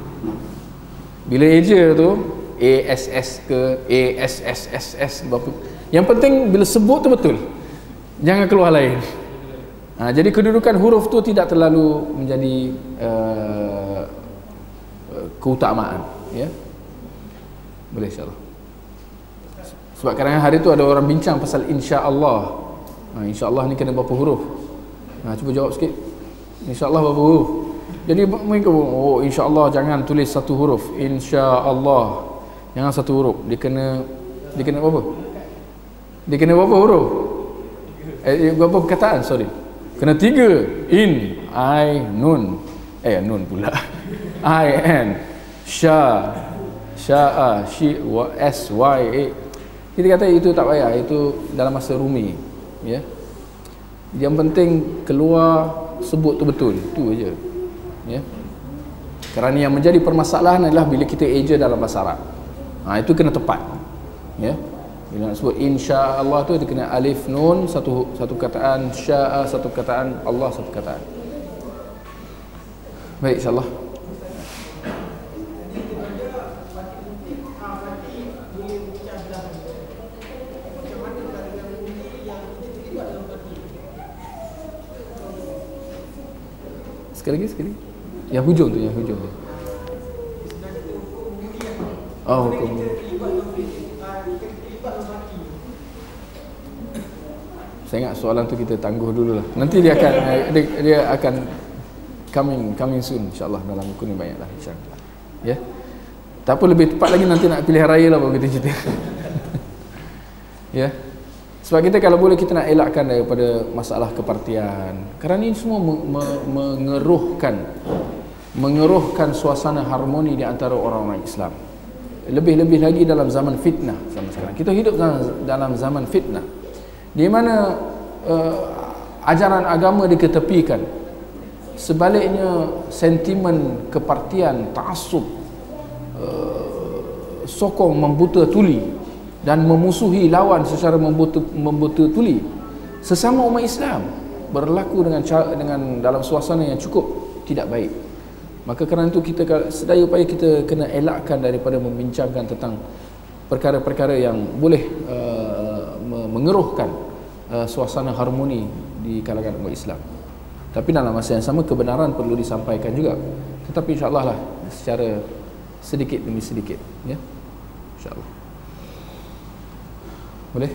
Bila eja tu ASS ke ASSSS berapa, yang penting bila sebut tu betul, jangan keluar lain. Jadi kedudukan huruf tu tidak terlalu menjadi keutamaan, ya. Boleh insyaAllah. Sebab kadang-kadang hari tu ada orang bincang pasal insyaAllah. InsyaAllah ni kena berapa huruf? Cuba jawab sikit. InsyaAllah berapa huruf? Jadi mereka, insyaAllah jangan tulis satu huruf. InsyaAllah jangan satu huruf. Dia kena berapa? Dia kena berapa huruf? Berapa perkataan? Sorry. Kena 3. In, I, nun. Nun pula. I, N. Sya'a, shi, S, Y, A. Kita kata itu tak payah. Itu dalam masa Rumi, ya. Yang penting keluar sebut tu betul. Itu aja. Ya. Kerana yang menjadi permasalahan adalah bila kita eja dalam bahasa Arab. Itu kena tepat. Ya. Bila nak sebut insya-Allah tu dia kena alif nun satu kataan, sya'a satu kataan, Allah satu kataan. Baik, insya-Allah. Sekali lagi. Yang hujung tu. Oh, hukum. Saya ingat soalan tu kita tangguh dulu lah. Nanti dia akan coming soon, insyaAllah. Dalam buku ni banyak lah, insyaAllah. Ya. Tak apa, lebih tepat lagi nanti nak pilihan raya lah baru kita cerita. Ya. Sebab kita kalau boleh kita nak elakkan daripada masalah kepartian. Kerana ini semua mengeruhkan suasana harmoni di antara orang-orang Islam. Lebih-lebih lagi dalam zaman fitnah sama sekarang. Kita hidup dalam zaman fitnah, di mana ajaran agama diketepikan. Sebaliknya sentimen kepartian, ta'assub, sokong membuta tuli dan memusuhi lawan secara membuta tuli sesama umat Islam berlaku dengan dalam suasana yang cukup tidak baik. Maka kerana itu kita sedaya upaya kita kena elakkan daripada membincangkan tentang perkara-perkara yang boleh mengeruhkan suasana harmoni di kalangan umat Islam. Tapi dalam masa yang sama kebenaran perlu disampaikan juga. Tetapi insya-Allah lah secara sedikit demi sedikit, ya. Insya-Allah. Boleh?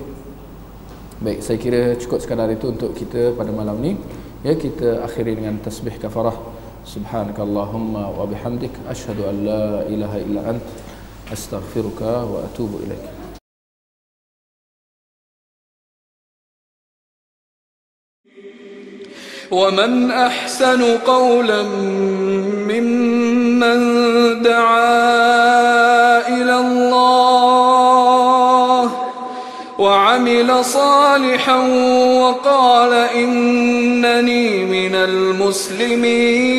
Baik, saya kira cukup sekadar itu untuk kita pada malam ni. Ya, kita akhiri dengan tasbih kafarah. Subhanakallahumma wa bihamdik asyhadu an la ilaha illa ant astaghfiruka wa atubu ilaik. ومن أحسن قولا ممن دعا إلى الله وعمل صالحا وقال إنني من المسلمين